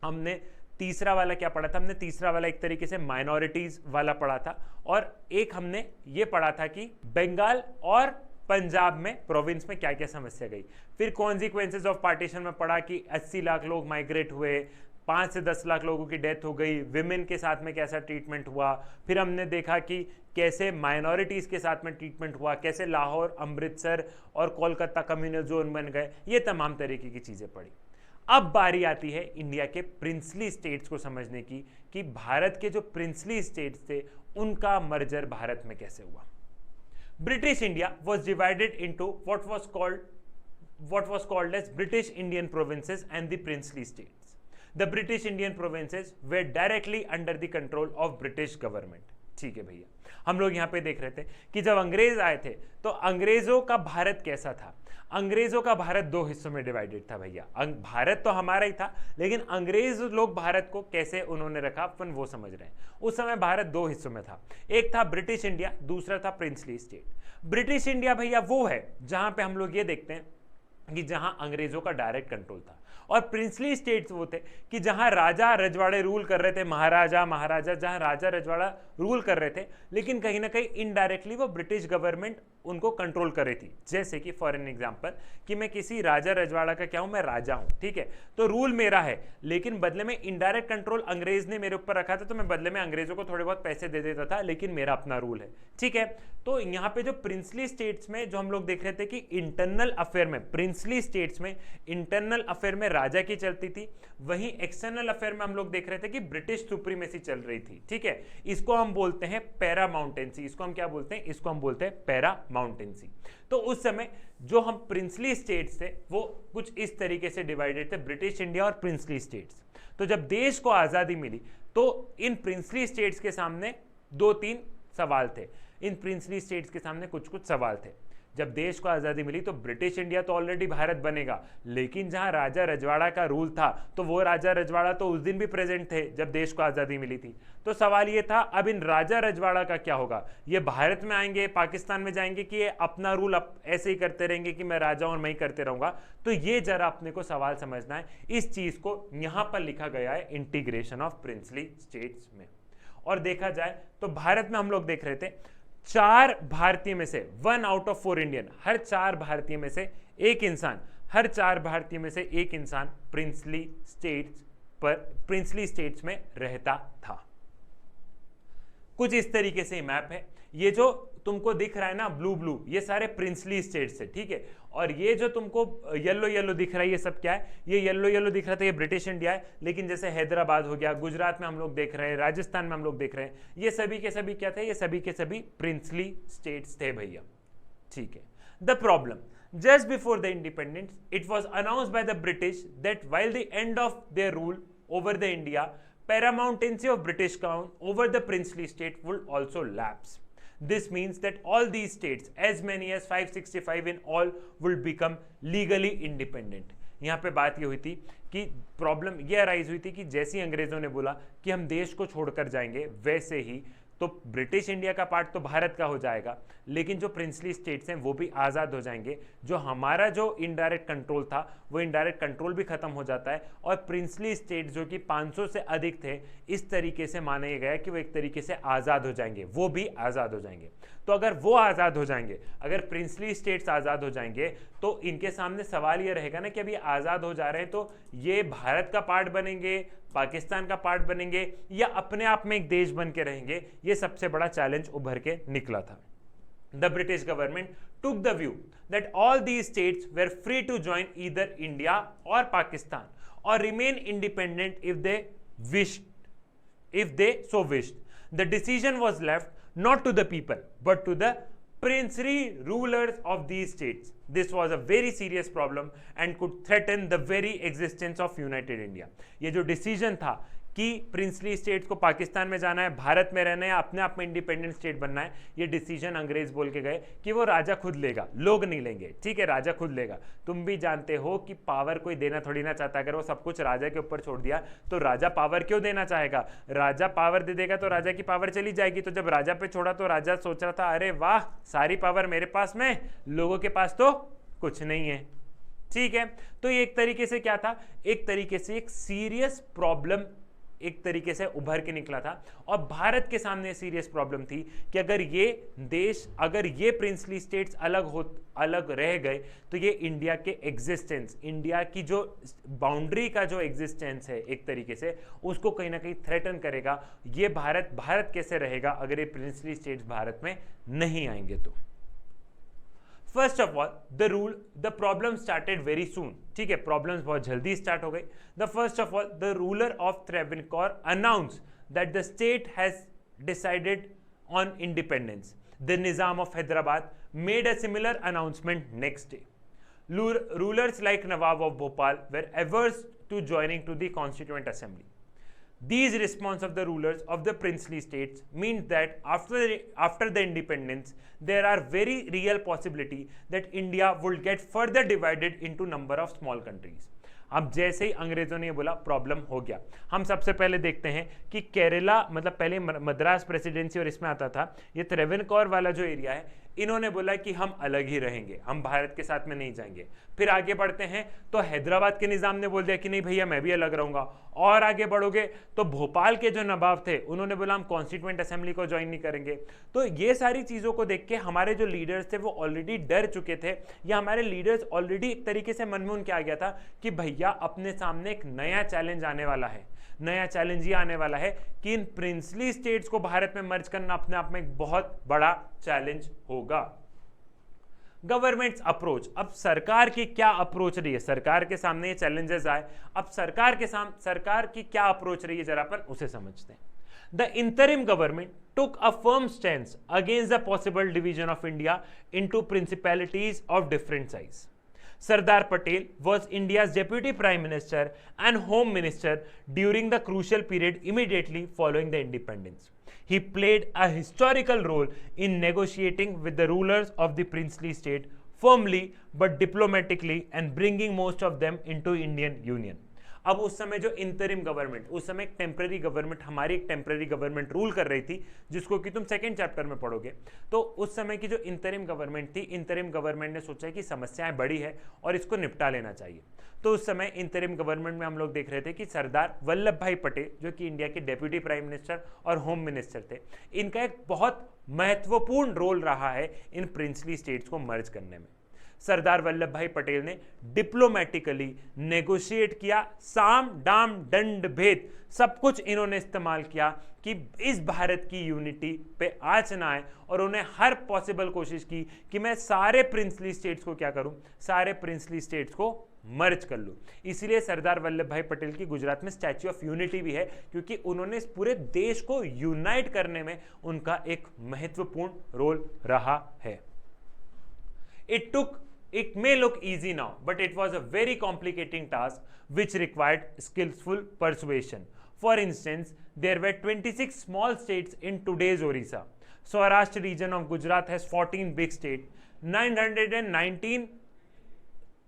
हमने तीसरा वाला क्या पढ़ा था, हमने तीसरा वाला एक तरीके से माइनॉरिटीज वाला पढ़ा था, और एक हमने ये पढ़ा था कि बंगाल और पंजाब में प्रोविंस में क्या क्या समस्या गई। फिर कॉन्सिक्वेंसेज ऑफ पार्टीशन में पढ़ा कि 80 लाख लोग माइग्रेट हुए, 5 से 10 लाख लोगों की डेथ हो गई, विमेन के साथ में कैसा ट्रीटमेंट हुआ। फिर हमने देखा कि कैसे माइनॉरिटीज़ के साथ में ट्रीटमेंट हुआ, कैसे लाहौर, अमृतसर और कोलकाता कम्युनल जोन बन गए, ये तमाम तरीके की चीज़ें पढ़ी। अब बारी आती है इंडिया के प्रिंसली स्टेट्स को समझने की कि भारत के जो प्रिंसली स्टेट्स थे उनका मर्जर भारत में कैसे हुआ। British India was divided into what was called as British Indian provinces and the princely states. The British Indian provinces were directly under the control of British government. ठीक है भैया, हम लोग यहाँ पे देख रहे थे कि जब अंग्रेज आए थे तो अंग्रेजों का भारत कैसा था। अंग्रेजों का भारत दो हिस्सों में डिवाइडेड था भैया। भारत तो हमारा ही था, लेकिन अंग्रेज लोग भारत को कैसे उन्होंने रखा अपन वो समझ रहे हैं। उस समय भारत दो हिस्सों में था, एक था ब्रिटिश इंडिया, दूसरा था प्रिंसली स्टेट। ब्रिटिश इंडिया भैया वो है जहां पे हम लोग ये देखते हैं कि जहां अंग्रेजों का डायरेक्ट कंट्रोल था, और प्रिंसली स्टेट्स वो थे कि जहां राजा रजवाड़े रूल कर रहे थे, महाराजा जहां राजा रजवाड़ा रूल कर रहे थे, लेकिन कहीं ना कहीं इनडायरेक्टली वो ब्रिटिश गवर्नमेंट उनको कंट्रोल कर रही थी। जैसे कि फॉर एन एग्जांपल कि मैं किसी राजा रजवाड़ा का क्या हूं, मैं राजा हूं, ठीक है, तो रूल मेरा है, लेकिन बदले में इनडायरेक्ट कंट्रोल अंग्रेज ने मेरे ऊपर रखा था, तो मैं बदले में अंग्रेजों को थोड़े बहुत पैसे दे देता था, लेकिन मेरा अपना रूल है। ठीक है, तो यहाँ पे जो प्रिंसली स्टेट्स में जो हम लोग देख रहे थे कि इंटरनल अफेयर में, प्रिंसली स्टेट्स में इंटरनल अफेयर में राजा की चलती थी, वहीं एक्सटर्नल अफेयर में हम लोग देख रहे थे कि ब्रिटिश सुप्रीमेसी चल रही थी। ठीक है, इसको हम बोलते हैं पैरामाउंटेंसी। इसको हम क्या बोलते हैं, इसको हम बोलते हैं पैरामाउंटेंसी। तो उस समय जो हम प्रिंसली स्टेट्स थे वो कुछ इस तरीके से डिवाइडेड थे, ब्रिटिश इंडिया और प्रिंसली स्टेट्स। तो जब देश को आजादी मिली तो इन प्रिंसली स्टेट्स के सामने दो तीन सवाल थे, इन प्रिंसली स्टेट्स के सामने कुछ कुछ सवाल थे। जब देश को आज़ादी मिली तो ब्रिटिश इंडिया तो ऑलरेडी भारत बनेगा, लेकिन जहां राजा रजवाड़ा का रूल था तो वो राजा रजवाड़ा तो उस दिन भी प्रेजेंट थे जब देश को आज़ादी मिली थी। तो सवाल ये था अब इन राजा रजवाड़ा का क्या होगा, ये भारत में आएंगे, पाकिस्तान में जाएंगे, कि ये अपना रूल ऐसे ही करते रहेंगे कि मैं राजा और मैं ही करते रहूंगा। तो ये जरा अपने को सवाल समझना है। इस चीज को यहां पर लिखा गया है इंटीग्रेशन ऑफ प्रिंसली स्टेट्स में। और देखा जाए तो भारत में हम लोग देख रहे थे 4 भारतीय में से 1 आउट ऑफ 4 इंडियन, हर 4 भारतीय में से एक इंसान, हर 4 भारतीय में से एक इंसान प्रिंसली स्टेट्स में रहता था। कुछ इस तरीके से मैप है। ये जो तुमको दिख रहा है ना ब्लू ब्लू, ये सारे प्रिंसली स्टेट्स है, ठीक है। और ये जो तुमको येलो येलो दिख रहा है, ये सब क्या है, ये येलो येलो दिख रहा था, ये ब्रिटिश इंडिया है। लेकिन जैसे हैदराबाद हो गया, गुजरात में हम लोग देख रहे हैं, राजस्थान में हम लोग देख रहे हैं, ये सभी के सभी क्या थे, ये सभी के सभी प्रिंसली स्टेट्स थे भैया, ठीक है। The problem, just before the independence, it was announced by the British that while the end of their rule over the India, paramountcy of British crown over the princely state would also lapse. This means that all these states, as many as 565 in all, will become legally independent. यहाँ पे बात ये हुई थी कि problem ये arise हुई थी कि जैसे ही अंग्रेजों ने बोला कि हम देश को छोड़कर जाएंगे, वैसे ही तो ब्रिटिश इंडिया का पार्ट तो भारत का हो जाएगा, लेकिन जो प्रिंसली स्टेट्स हैं वो भी आज़ाद हो जाएंगे। जो हमारा जो इनडायरेक्ट कंट्रोल था वो इनडायरेक्ट कंट्रोल भी खत्म हो जाता है, और प्रिंसली स्टेट जो कि 500 से अधिक थे, इस तरीके से माना गया कि वो एक तरीके से आज़ाद हो जाएंगे, वो भी आज़ाद हो जाएंगे। तो अगर वो आज़ाद हो जाएंगे, अगर प्रिंसली स्टेट्स आज़ाद हो जाएंगे, तो इनके सामने सवाल ये रहेगा ना कि अभी आज़ाद हो जा रहे हैं तो ये भारत का पार्ट बनेंगे, पाकिस्तान का पार्ट बनेंगे, या अपने आप में एक देश बन के रहेंगे। ये सबसे बड़ा चैलेंज उभर के निकला था। The British government took the view that all these states were free to join either India or Pakistan or remain independent if they wished, if they so wished. The decision was left not to the people but to the princely rulers of these states. This was a very serious problem and could threaten the very existence of United India. ये जो decision था कि princely states को पाकिस्तान में जाना है, भारत में रहना है, अपने आप में इंडिपेंडेंट स्टेट बनना है, ये डिसीजन अंग्रेज बोल के गए कि वो राजा खुद लेगा, लोग नहीं लेंगे, ठीक है, राजा खुद लेगा। तुम भी जानते हो कि पावर कोई देना थोड़ी ना चाहता, अगर वो सब कुछ राजा के ऊपर छोड़ दिया तो राजा पावर क्यों देना चाहेगा? राजा पावर दे देगा तो राजा की पावर चली जाएगी। तो जब राजा पे छोड़ा तो राजा सोच रहा था अरे वाह, सारी पावर मेरे पास में, लोगों के पास तो कुछ नहीं है, ठीक है। तो ये एक तरीके से क्या था, एक तरीके से एक सीरियस प्रॉब्लम एक तरीके से उभर के निकला था। और भारत के सामने सीरियस प्रॉब्लम थी कि अगर ये देश, अगर ये प्रिंसली स्टेट्स अलग रह गए तो ये इंडिया के एग्जिस्टेंस, इंडिया की जो बाउंड्री का जो एग्जिस्टेंस है एक तरीके से, उसको कहीं ना कहीं थ्रेटन करेगा। ये भारत कैसे रहेगा अगर ये प्रिंसली स्टेट्स भारत में नहीं आएंगे तो। First of all the problem started very soon, ठीक है, प्रॉब्लम्स बहुत जल्दी स्टार्ट हो गई। The first of all the ruler of Travancore announce that the state has decided on independence. The Nizam of Hyderabad made a similar announcement next day. Rulers like Nawab of Bhopal were averse to joining to the Constituent Assembly. These response of the rulers of the princely states means that after the independence, there are very real possibility that India would get further divided into number of small countries. अब जैसे ही अंग्रेजों ने ये बोला problem हो गया, हम सबसे पहले देखते हैं कि केरला, मतलब पहले मद्रास प्रेसिडेंसी और इसमें आता था, ये ट्रेवनकोर वाला जो एरिया है, इन्होंने बोला कि हम अलग ही रहेंगे, हम भारत के साथ में नहीं जाएंगे। फिर आगे बढ़ते हैं तो हैदराबाद के निजाम ने बोल दिया कि नहीं भैया मैं भी अलग रहूंगा। और आगे बढ़ोगे तो भोपाल के जो नवाब थे उन्होंने बोला हम कॉन्स्टिट्यूएंट असेंबली को ज्वाइन नहीं करेंगे। तो ये सारी चीज़ों को देख के हमारे जो लीडर्स थे वो ऑलरेडी डर चुके थे, या हमारे लीडर्स ऑलरेडी एक तरीके से मन में उनके आ गया था कि भैया अपने सामने एक नया चैलेंज आने वाला है। नया चैलेंज ये आने वाला है कि इन प्रिंसली स्टेट्स को भारत में मर्ज करना अपने आप में एक बहुत बड़ा चैलेंज होगा। गवर्नमेंट्स अप्रोच, अब सरकार की क्या अप्रोच रही है, सरकार के सामने ये चैलेंजेस आए, अब सरकार की क्या अप्रोच रही है जरा अपन उसे समझते हैं। The interim government took a firm stance against the possible division of India into principalities of different size. Sardar Patel was India's deputy prime minister and home minister during the crucial period immediately following the independence. He played a historical role in negotiating with the rulers of the princely state firmly but diplomatically and bringing most of them into Indian Union. अब उस समय जो interim government, उस समय एक temporary government, हमारी एक temporary government rule कर रही थी, जिसको कि तुम सेकंड चैप्टर में पढ़ोगे। तो उस समय की जो इंटरिम गवर्नमेंट थी, इंटरिम गवर्नमेंट ने सोचा कि समस्याएं बड़ी है और इसको निपटा लेना चाहिए। तो उस समय इंटरिम गवर्नमेंट में हम लोग देख रहे थे कि सरदार वल्लभ भाई पटेल, जो कि इंडिया के डेप्यूटी प्राइम मिनिस्टर और होम मिनिस्टर थे, इनका एक बहुत महत्वपूर्ण रोल रहा है इन प्रिंसली स्टेट्स को मर्ज करने में। सरदार वल्लभ भाई पटेल ने डिप्लोमेटिकली नेगोशिएट किया, साम दाम दंड भेद सब कुछ इन्होंने इस्तेमाल किया कि इस भारत की यूनिटी पे आंच ना आए, और उन्हें हर पॉसिबल कोशिश की कि मैं सारे प्रिंसली स्टेट्स को क्या करूं, सारे प्रिंसली स्टेट्स को मर्ज कर लूं। इसीलिए सरदार वल्लभ भाई पटेल की गुजरात में स्टैच्यू ऑफ यूनिटी भी है, क्योंकि उन्होंने इस पूरे देश को यूनाइट करने में उनका एक महत्वपूर्ण रोल रहा है। It may look easy now, but it was a very complicating task which required skillful persuasion. For instance, there were 26 small states in today's Orissa. Saurashtra region of Gujarat has 14 big states, 919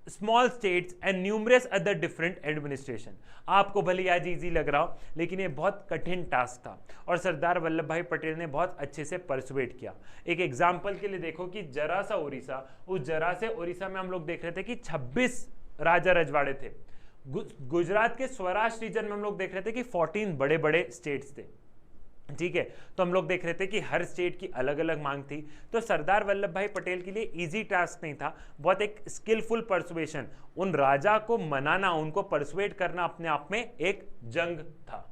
small states and numerous other different administration. आपको भले आज easy लग रहा हो, लेकिन ये बहुत कठिन टास्क था और सरदार वल्लभ भाई पटेल ने बहुत अच्छे से परसुएट किया। एक एग्जांपल के लिए देखो कि जरा सा उड़ीसा, उस जरा से उड़ीसा में हम लोग देख रहे थे कि 26 राजा रजवाड़े थे। गुजरात के स्वराष्ट्र रीजन में हम लोग देख रहे थे कि 14 बड़े बड़े स्टेट्स थे। ठीक है, तो हम लोग देख रहे थे कि हर स्टेट की अलग अलग मांग थी। तो सरदार वल्लभ भाई पटेल के लिए इजी टास्क नहीं था, बहुत एक स्किलफुल परसुएशन, उन राजा को मनाना, उनको परसुएट करना अपने आप में एक जंग था।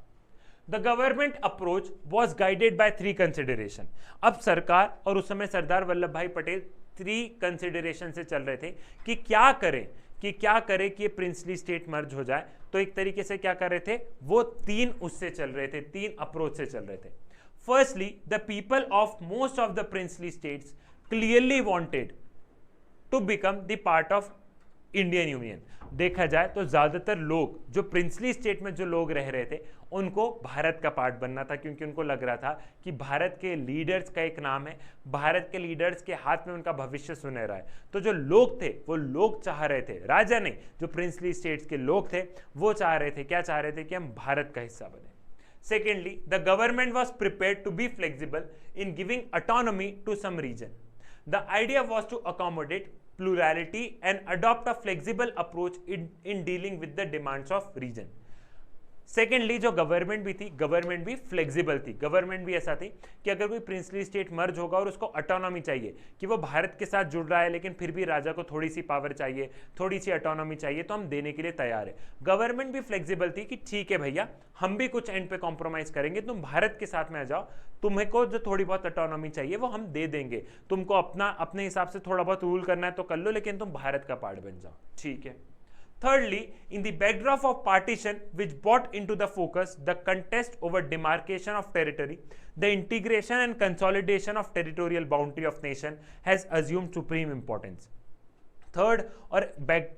The government approach was guided by 3 consideration. अब सरकार और उस समय सरदार वल्लभ भाई पटेल 3 कंसिडरेशन से चल रहे थे कि क्या करें कि ये प्रिंसली स्टेट मर्ज हो जाए। तो एक तरीके से क्या कर रहे थे, वो 3 उससे चल रहे थे, 3 अप्रोच से चल रहे थे। Firstly, the people of most of the princely states clearly wanted to become the part of Indian union. देखा जाए तो ज्यादातर लोग, जो प्रिंसली स्टेट में जो लोग रह रहे थे, उनको भारत का पार्ट बनना था, क्योंकि उनको लग रहा था कि भारत के लीडर्स का एक नाम है, भारत के लीडर्स के हाथ में उनका भविष्य सुनहरा है। तो जो लोग थे वो लोग चाह रहे थे, राजा नहीं, जो प्रिंसली स्टेट्स के लोग थे वो चाह रहे थे, क्या चाह रहे थे कि हम भारत का हिस्सा बने। Secondly, the government was prepared to be flexible in giving autonomy to some region. The idea was to accommodate plurality and adopt a flexible approach in dealing with the demands of region. Secondly, जो government भी थी, government भी flexible थी। Government भी ऐसा थी कि अगर कोई प्रिंसली स्टेट मर्ज होगा और उसको ऑटोनॉमी चाहिए, कि वो भारत के साथ जुड़ रहा है लेकिन फिर भी राजा को थोड़ी सी पावर चाहिए, थोड़ी सी ऑटोनॉमी चाहिए, तो हम देने के लिए तैयार है। गवर्नमेंट भी फ्लेक्सिबल थी कि ठीक है भैया, हम भी कुछ एंड पे कॉम्प्रोमाइज करेंगे, तुम भारत के साथ में आ जाओ, तुम्हें को जो थोड़ी बहुत ऑटोनॉमी चाहिए वो हम दे देंगे, तुमको अपने हिसाब से थोड़ा बहुत रूल करना है तो कर लो, लेकिन तुम भारत का पार्ट बन जाओ। ठीक है। Thirdly, in the backdrop of partition which brought into the focus the contest over demarcation of territory, the integration and consolidation of territorial boundary of nation has assumed supreme importance. Third, और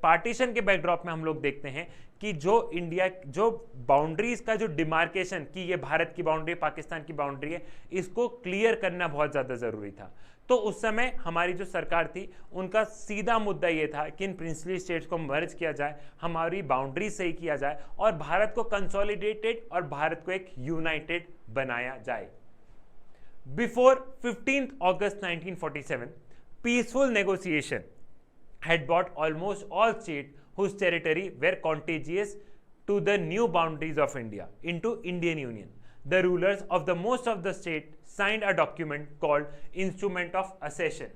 partition के backdrop में हम लोग देखते हैं कि जो boundaries का जो डिमार्केशन, कि ये भारत की बाउंड्री, पाकिस्तान की बाउंड्री है, इसको क्लियर करना बहुत ज्यादा जरूरी था। तो उस समय हमारी जो सरकार थी, उनका सीधा मुद्दा ये था कि इन प्रिंसली स्टेट्स को मर्ज किया जाए, हमारी बाउंड्री सही किया जाए और भारत को कंसोलिडेटेड और भारत को एक यूनाइटेड बनाया जाए। Before 15 August 1947, peaceful negotiation had brought almost all states whose territory were contiguous to the new boundaries of India into Indian Union. The rulers of the most of the states signed a document called Instrument of Accession,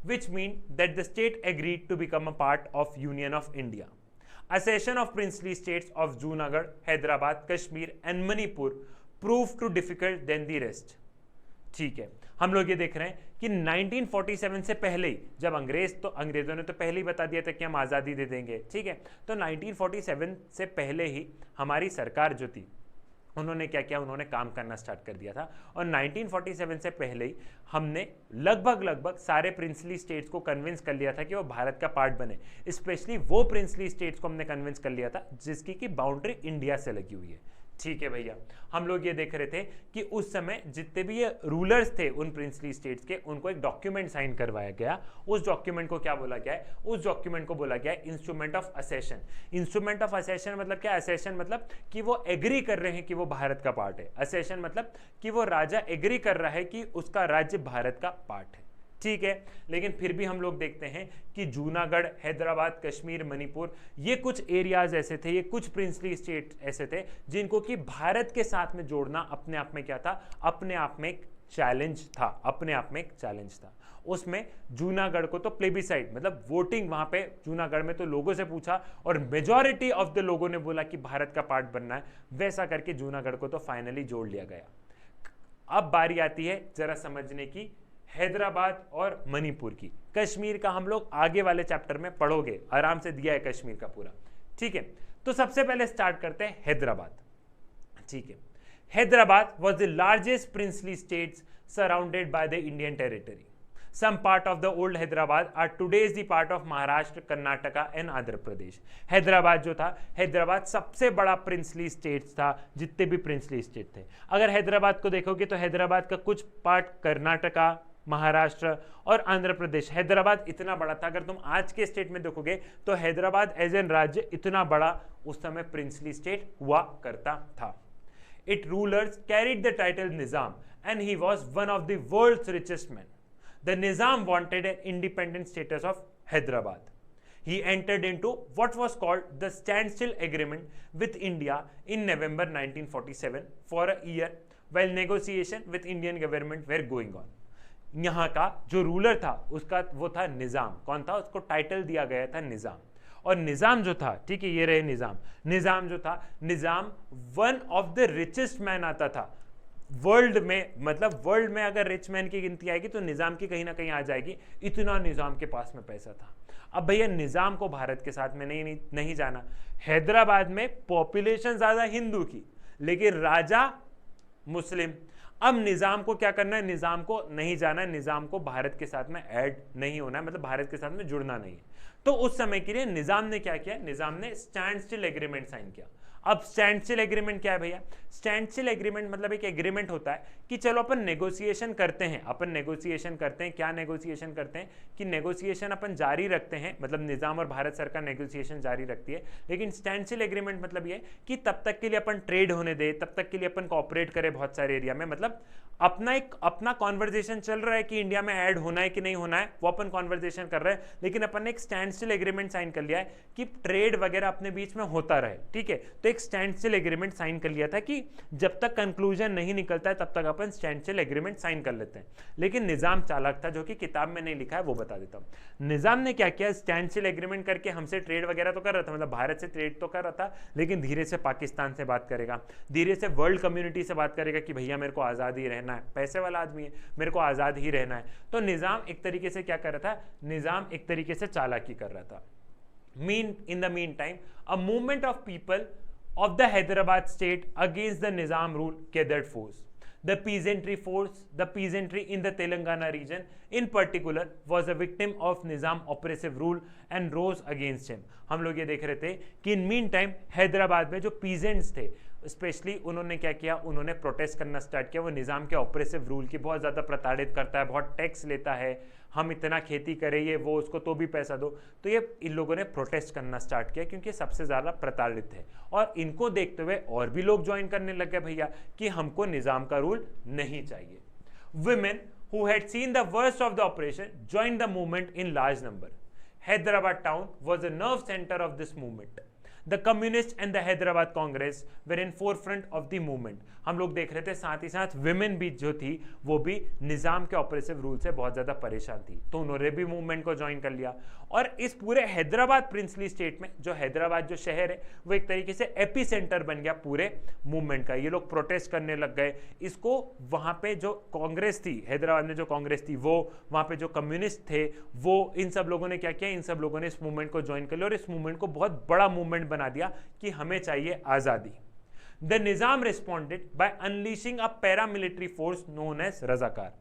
which means that the state agreed to become a part of Union of India. Accession of princely states of Junagadh, Hyderabad, Kashmir and Manipur proved too difficult than the rest. ठीक है, हम लोग ये देख रहे हैं कि 1947 से पहले ही, जब अंग्रेजों ने तो पहले ही बता दिया था कि हम आज़ादी दे देंगे, ठीक है, तो 1947 से पहले ही हमारी सरकार जो थी, उन्होंने क्या किया, उन्होंने काम करना स्टार्ट कर दिया था। और 1947 से पहले ही हमने लगभग सारे प्रिंसली स्टेट्स को कन्विंस कर लिया था कि वो भारत का पार्ट बने। स्पेशली वो प्रिंसली स्टेट्स को हमने कन्विंस कर लिया था जिसकी की बाउंड्री इंडिया से लगी हुई है। ठीक है भैया, हम लोग ये देख रहे थे कि उस समय जितने भी ये रूलर्स थे उन प्रिंसली स्टेट्स के, उनको एक डॉक्यूमेंट साइन करवाया गया। उस डॉक्यूमेंट को क्या बोला गया है, उस डॉक्यूमेंट को बोला गया है इंस्ट्रूमेंट ऑफ असेशन। इंस्ट्रूमेंट ऑफ असेशन मतलब क्या, असेशन मतलब कि वो एग्री कर रहे हैं कि वो भारत का पार्ट है, असेशन मतलब कि वो राजा एग्री कर रहा है कि उसका राज्य भारत का पार्ट है। ठीक है, लेकिन फिर भी हम लोग देखते हैं कि जूनागढ़, हैदराबाद, कश्मीर, मणिपुर, ये कुछ एरियाज ऐसे थे, ये कुछ प्रिंसली स्टेट ऐसे थे जिनको कि भारत के साथ में जोड़ना अपने आप में क्या था, अपने आप में एक चैलेंज था, अपने आप में एक चैलेंज था। उसमें जूनागढ़ को तो प्लेबिसाइड मतलब वोटिंग वहां पे जूनागढ़ में तो लोगों से पूछा और मेजॉरिटी ऑफ द लोगों ने बोला कि भारत का पार्ट बनना है, वैसा करके जूनागढ़ को तो फाइनली जोड़ लिया गया। अब बारी आती है जरा समझने की हैदराबाद और मणिपुर की। कश्मीर का हम लोग आगे वाले चैप्टर में पढ़ोगे, आराम से दिया है कश्मीर का पूरा, ठीक है। तो सबसे पहले स्टार्ट करते हैं हैदराबाद, ठीक है। Hyderabad was the largest princely states surrounded by the Indian territory. Some part of the old Hyderabad are today the part of Maharashtra, Karnataka and Andhra Pradesh. Hyderabad जो था, हैदराबाद सबसे बड़ा प्रिंसली स्टेट था जितने भी प्रिंसली स्टेट थे। अगर हैदराबाद को देखोगे तो हैदराबाद का कुछ पार्ट कर्नाटका, महाराष्ट्र और आंध्र प्रदेश, हैदराबाद इतना बड़ा था। अगर तुम आज के स्टेट में देखोगे तो हैदराबाद एज एन राज्य इतना बड़ा उस समय प्रिंसली स्टेट हुआ करता था। Its rulers carried the title Nizam and he was one of the world's richest men. The Nizam wanted an independent status of Hyderabad. He entered into what was called the Standstill Agreement with India in November 1947 for a year while negotiations with Indian government were going on. यहाँ का जो ruler था उसका वो था निज़ाम। कौन था? उसको टाइटल दिया गया था निज़ाम। और निज़ाम जो था, ठीक है, ये रहे निज़ाम। निज़ाम जो था, Nizam one of the richest man आता था वर्ल्ड में। मतलब वर्ल्ड में अगर रिच मैन की गिनती आएगी तो निज़ाम की कहीं ना कहीं आ जाएगी, इतना निज़ाम के पास में पैसा था। अब भैया निज़ाम को भारत के साथ में नहीं जाना। हैदराबाद में पॉपुलेशन ज़्यादा हिंदू की लेकिन राजा मुस्लिम। अब निज़ाम को क्या करना है? निज़ाम को नहीं जाना है, निज़ाम को भारत के साथ में ऐड नहीं होना है, मतलब भारत के साथ में जुड़ना नहीं है। तो उस समय के लिए निज़ाम ने क्या किया? निज़ाम ने स्टैंड स्टिल एग्रीमेंट साइन किया। अब स्टैंड स्टिल एग्रीमेंट क्या है भैया? स्टैंड स्टिल एग्रीमेंट मतलब एक एग्रीमेंट होता है कि चलो अपन नेगोशिएशन करते हैं, अपन नेगोशिएशन करते हैं। क्या नेगोशिएशन करते हैं? कि नेगोशिएशन अपन जारी रखते हैं, मतलब निज़ाम और भारत सरकार नेगोशिएशन जारी रखती है। लेकिन स्टैंड स्टिल एग्रीमेंट मतलब ये कि तब तक के लिए अपन ट्रेड होने दे, तब तक के लिए अपन कोऑपरेट करें बहुत सारे एरिया में। मतलब अपना कॉन्वर्जेशन चल रहा है कि इंडिया में ऐड होना है कि नहीं होना है, वो अपन कॉन्वर्जेशन कर रहे हैं, लेकिन अपन ने एक स्टैंड स्टिल एग्रीमेंट साइन कर लिया है कि ट्रेड वगैरह अपने बीच में होता रहे, ठीक है। तो एक स्टैंड स्टिल एग्रीमेंट साइन कर लिया था कि जब तक कंक्लूजन नहीं निकलता है तब तक अपन स्टैंड स्टिल एग्रीमेंट साइन कर लेते हैं। लेकिन निज़ाम चालाक था, जो कि किताब में नहीं लिखा है, वो बता देता हूं। निज़ाम ने क्या किया? स्टैंड स्टिल एग्रीमेंट करके हमसे ट्रेड वगैरह तो कर रहा था, मतलब भारत से ट्रेड तो कर रहा था, लेकिन धीरे से पाकिस्तान से बात करेगा, धीरे से वर्ल्ड कम्युनिटी से बात करेगा कि भैया मेरे को आज़ाद ही रहना है, पैसे वाला आदमी है, मेरे को आज़ाद ही रहना है। तो निज़ाम एक तरीके से क्या कर रहा था? निज़ाम एक तरीके से चालाकी कर रहा था। In the meantime, a movement of people of the Hyderabad state against the Nizam rule gathered force. The peasantry in the Telangana region in particular was a victim of Nizam oppressive rule and rose against him. हम लोग ये देख रहे थे कि in mean time Hyderabad में जो peasants थे स्पेशली, उन्होंने क्या किया? उन्होंने प्रोटेस्ट करना स्टार्ट किया। वो निज़ाम के ऑपरेसिव रूल की बहुत ज़्यादा प्रताड़ित करता है, बहुत टैक्स लेता है, हम इतना खेती करें ये वो, उसको तो भी पैसा दो। तो ये इन लोगों ने प्रोटेस्ट करना स्टार्ट किया क्योंकि सबसे ज़्यादा प्रताड़ित थे, और इनको देखते हुए और भी लोग ज्वाइन करने लग गए भैया कि हमको निज़ाम का रूल नहीं चाहिए। Women who had seen the worst of the operation joined the movement in large number. Hyderabad town was the nerve center of this movement. The Communists and the Hyderabad Congress were in forefront of the movement. हम लोग देख रहे थे साथ ही साथ women भी जो थी वो भी निज़ाम के ऑपरेसिव रूल से बहुत ज़्यादा परेशान थी, तो उन्होंने भी मूवमेंट को ज्वाइन कर लिया। और इस पूरे हैदराबाद प्रिंसली स्टेट में जो हैदराबाद जो शहर है वो एक तरीके से एपी सेंटर बन गया पूरे मूवमेंट का। ये लोग प्रोटेस्ट करने लग गए इसको। वहाँ पे जो कांग्रेस थी, हैदराबाद में जो कांग्रेस थी वो, वहाँ पे जो कम्युनिस्ट थे वो, इन सब लोगों ने क्या किया? इन सब लोगों ने इस मूवमेंट को ज्वाइन कर लिया और इस मूवमेंट को बहुत बड़ा मूवमेंट बना दिया कि हमें चाहिए आज़ादी। The Nizam responded by unleashing a paramilitary force known as रज़ाकार।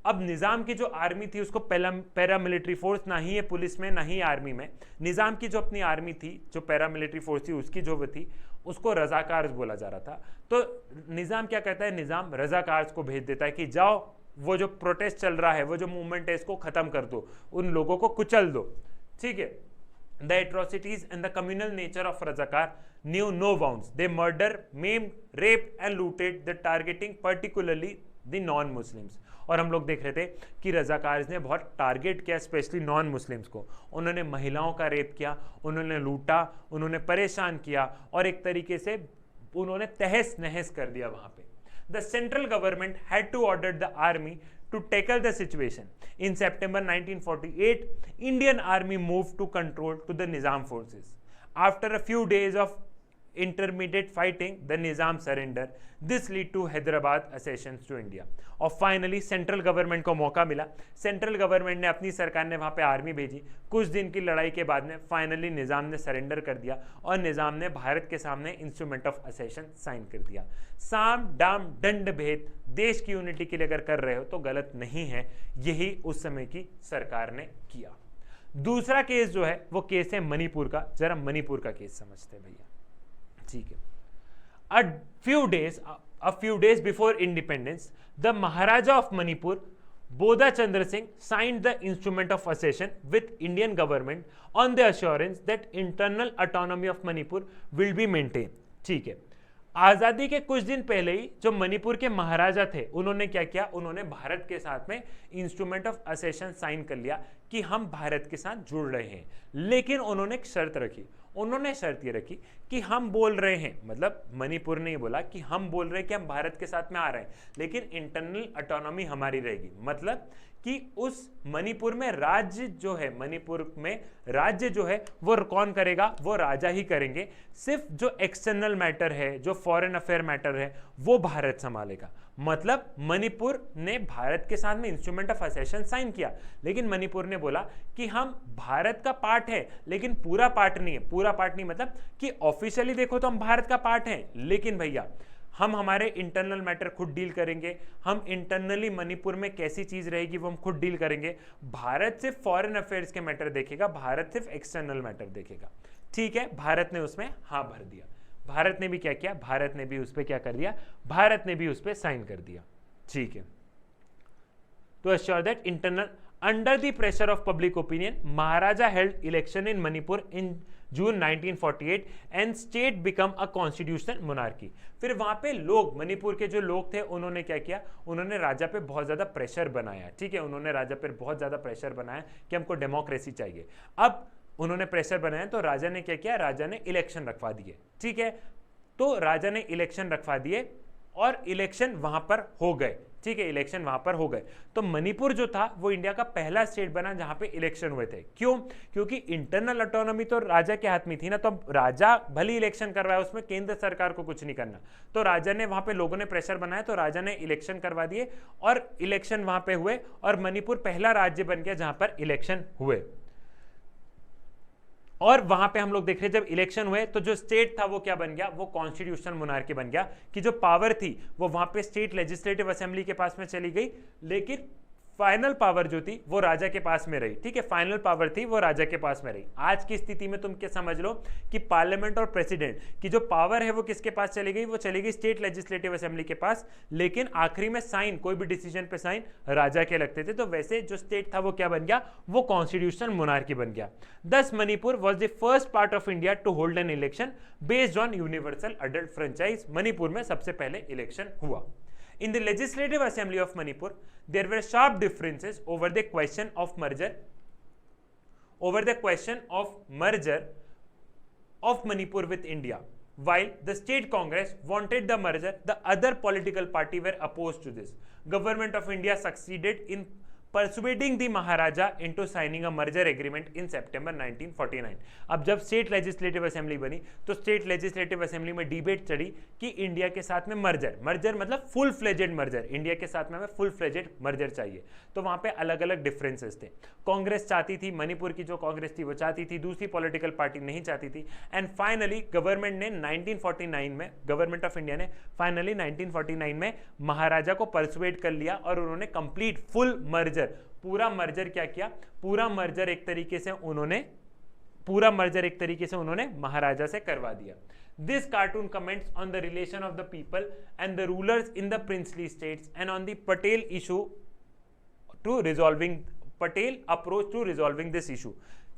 अब निज़ाम की जो आर्मी थी उसको पैरामिलिट्री फोर्स, ना ही है पुलिस में ना ही आर्मी में, निज़ाम की जो अपनी आर्मी थी, जो पैरामिलिट्री फोर्स थी उसकी जो वो थी, उसको रज़ाकार बोला जा रहा था। तो निज़ाम क्या कहता है? निज़ाम रज़ाकार को भेज देता है कि जाओ वो जो प्रोटेस्ट चल रहा है, वो जो मूवमेंट है, इसको ख़त्म कर दो, उन लोगों को कुचल दो, ठीक है। The atrocities and the communal nature of Razakar knew no bounds. They murdered, maimed, raped and looted, the targeting particularly the non-Muslims. और हम लोग देख रहे थे कि रज़ाकार ने बहुत टारगेट किया स्पेशली नॉन मुस्लिम्स को। उन्होंने महिलाओं का रेप किया, उन्होंने लूटा, उन्होंने परेशान किया और एक तरीके से उन्होंने तहस नहस कर दिया वहाँ पे। the central government had to order the army to tackle the situation. In September 1948, Indian army moved to control to the Nizam forces. After a few days of intermediate fighting, the Nizam surrender. This lead to Hyderabad accessions to India. और finally central government को मौका मिला, central government ने, अपनी सरकार ने वहां पे आर्मी भेजी। कुछ दिन की लड़ाई के बाद में फाइनली निज़ाम ने सरेंडर कर दिया और निज़ाम ने भारत के सामने इंस्ट्रूमेंट ऑफ असेशन साइन कर दिया। साम दाम दंड भेद देश की यूनिटी के लिए अगर कर रहे हो तो गलत नहीं है, यही उस समय की सरकार ने किया। दूसरा केस जो है वो केस है मणिपुर का। जरा मणिपुर का केस समझते हैं भैया, ठीक है। A few days before independence, the Maharaja of Manipur, Bodha Chandra Singh, signed the instrument of accession with Indian government on the assurance that internal autonomy of Manipur will be maintained. ठीक है। आजादी के कुछ दिन पहले ही जो मणिपुर के महाराजा थे, उन्होंने क्या किया, उन्होंने भारत के साथ में इंस्ट्रूमेंट ऑफ असेशन साइन कर लिया कि हम भारत के साथ जुड़ रहे हैं। लेकिन उन्होंने एक शर्त रखी, उन्होंने शर्त ये रखी कि हम बोल रहे हैं, मतलब मणिपुर ने ये बोला कि हम बोल रहे हैं कि हम भारत के साथ में आ रहे हैं, लेकिन इंटरनल ऑटोनॉमी हमारी रहेगी। मतलब कि उस मणिपुर में राज्य जो है, मणिपुर में राज्य जो है वो कौन करेगा, वो राजा ही करेंगे। सिर्फ जो एक्सटर्नल मैटर है, जो फॉरेन अफेयर मैटर है, वो भारत संभालेगा। मतलब मणिपुर ने भारत के साथ में इंस्ट्रूमेंट ऑफ असेशन साइन किया, लेकिन मणिपुर ने बोला कि हम भारत का पार्ट है, लेकिन पूरा पार्ट नहीं है। पूरा पार्ट नहीं मतलब कि ऑफिशियली देखो तो हम भारत का पार्ट है, लेकिन भैया हम हमारे इंटरनल मैटर खुद डील करेंगे। हम इंटरनली मणिपुर में कैसी चीज रहेगी वो हम खुद डील करेंगे। भारत सिर्फ फॉरेन अफेयर्स के मैटर देखेगा, भारत सिर्फ एक्सटर्नल मैटर देखेगा। ठीक है, भारत ने उसमें हाँ भर दिया। भारत ने भी क्या किया, भारत ने भी उस पर क्या कर दिया, भारत ने भी उस पर साइन कर दिया। ठीक है, तो assure that internal under the pressure of public opinion, Maharaja held election in Manipur in June 1948 and state become a constitutional monarchy. फिर वहां पे लोग, मणिपुर के जो लोग थे, उन्होंने क्या किया, उन्होंने राजा पे बहुत ज्यादा प्रेशर बनाया। ठीक है, उन्होंने राजा पे बहुत ज्यादा प्रेशर बनाया कि हमको डेमोक्रेसी चाहिए। अब उन्होंने प्रेशर बनाया तो राजा ने क्या किया, राजा ने इलेक्शन रखवा दिए। ठीक है, तो राजा ने इलेक्शन रखवा दिए और इलेक्शन वहां पर हो गए। ठीक है, इलेक्शन वहां पर हो गए। तो मणिपुर जो था वो इंडिया का पहला स्टेट बना जहां पे इलेक्शन हुए थे। क्यों? क्योंकि इंटरनल ऑटोनॉमी तो राजा के हाथ में थी ना, तो अब राजा भले इलेक्शन करवाया, उसमें केंद्र सरकार को कुछ नहीं करना। तो राजा ने, वहां पे लोगों ने प्रेशर बनाया तो राजा ने इलेक्शन करवा दिए और इलेक्शन वहां पे हुए और मणिपुर पहला राज्य बन गया जहां पर इलेक्शन हुए। और वहां पे हम लोग देख रहे जब इलेक्शन हुए तो जो स्टेट था वो क्या बन गया, वो कॉन्स्टिट्यूशनल मोनार्की बन गया कि जो पावर थी वो वहां पे स्टेट लेजिस्लेटिव असेंबली के पास में चली गई, लेकिन फाइनल पावर जो थी वो राजा के पास में रही। ठीक है, फाइनल पावर थी वो राजा के पास में रही। आज की स्थिति में तुम क्या समझ लो कि पार्लियामेंट और प्रेसिडेंट की जो पावर है वो किसके पास चली गई, वो चली गई स्टेट लेजिस्लेटिव असेंबली के पास, लेकिन आखिरी में साइन, कोई भी डिसीजन पे साइन राजा के लगते थे। तो वैसे जो स्टेट था वो क्या बन गया, वो कॉन्स्टिट्यूशनल मोनार्की बन गया। Thus Manipur was the first part of India to hold an election based on universal adult franchise. Manipur में सबसे पहले इलेक्शन हुआ। In the Legislative Assembly of Manipur, there were sharp differences over the question of merger of Manipur with India. While the state congress wanted the merger, the other political party were opposed to this. Government of India succeeded in persuading the Maharaja into signing a merger agreement in September 1949. अब जब state legislative assembly बनी तो state legislative assembly में debate चढ़ी कि India के साथ में मर्जर मतलब फुल फ्लेजेड मर्जर, इंडिया के साथ में हमें फुल फ्लेजेड मर्जर चाहिए। तो वहां पे अलग अलग डिफरेंसेस थे। कांग्रेस चाहती थी, मणिपुर की जो कांग्रेस थी वो चाहती थी, दूसरी पॉलिटिकल पार्टी नहीं चाहती थी। एंड फाइनली गवर्नमेंट ने 1949 में, गवर्नमेंट ऑफ इंडिया ने फाइनली 1949 में महाराजा को परसुएड कर लिया और उन्होंने कंप्लीट फुल मर्जर, पूरा मर्जर क्या किया, पूरा मर्जर एक तरीके से उन्होंने महाराजा से करवा दिया। This cartoon comments on the relation of the people and the rulers in the princely states and on the Patel approach to resolving this issue.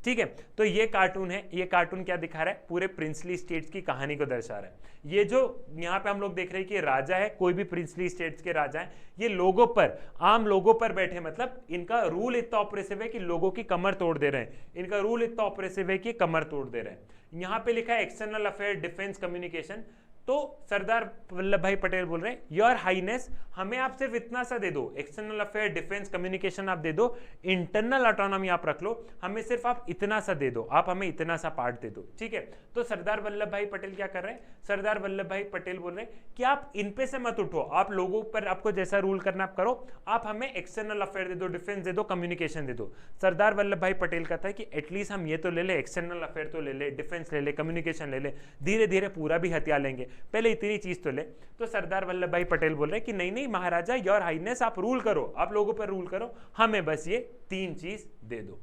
ठीक है, तो ये कार्टून है, ये कार्टून क्या दिखा रहा है, पूरे प्रिंसली स्टेट्स की कहानी को दर्शा रहा है। ये जो यहाँ पे हम लोग देख रहे हैं कि राजा है, कोई भी प्रिंसली स्टेट्स के राजा हैं, ये लोगों पर, आम लोगों पर बैठे, मतलब इनका रूल इतना ऑपरेसिव है कि लोगों की कमर तोड़ दे रहे हैं। इनका रूल इतना ऑपरेसिव है कि कमर तोड़ दे रहे हैं। यहाँ पे लिखा है एक्सटर्नल अफेयर, डिफेंस, कम्युनिकेशन। तो सरदार वल्लभ भाई पटेल बोल रहे हैं योर हाईनेस हमें आप सिर्फ इतना सा दे दो, एक्सटर्नल अफेयर, डिफेंस, कम्युनिकेशन आप दे दो, इंटरनल ऑटोनॉमी आप रख लो, हमें सिर्फ आप इतना सा दे दो, आप हमें इतना सा पार्ट दे दो, ठीक है। तो सरदार वल्लभ भाई पटेल क्या कर रहे हैं, सरदार वल्लभ भाई पटेल बोल रहे हैं कि आप इन पे से मत उठो, आप लोगों पर आपको जैसा रूल करना आप करो, आप हमें एक्सटर्नल अफेयर दे दो, डिफेंस दे दो, कम्युनिकेशन दे दो। सरदार वल्लभ भाई पटेल कहता है कि एटलीस्ट हम ये तो ले ले, एक्सटर्नल अफेयर तो ले ले, डिफेंस ले ले, कम्युनिकेशन ले ले, धीरे धीरे पूरा भी हथियार लेंगे, पहले इतनी चीज तो ले। तो सरदार वल्लभ भाई पटेल बोल रहे हैं कि नहीं नहीं महाराजा, योर हाईनेस आप रूल करो, आप लोगों पर रूल करो, हमें बस ये 3 चीज दे दो,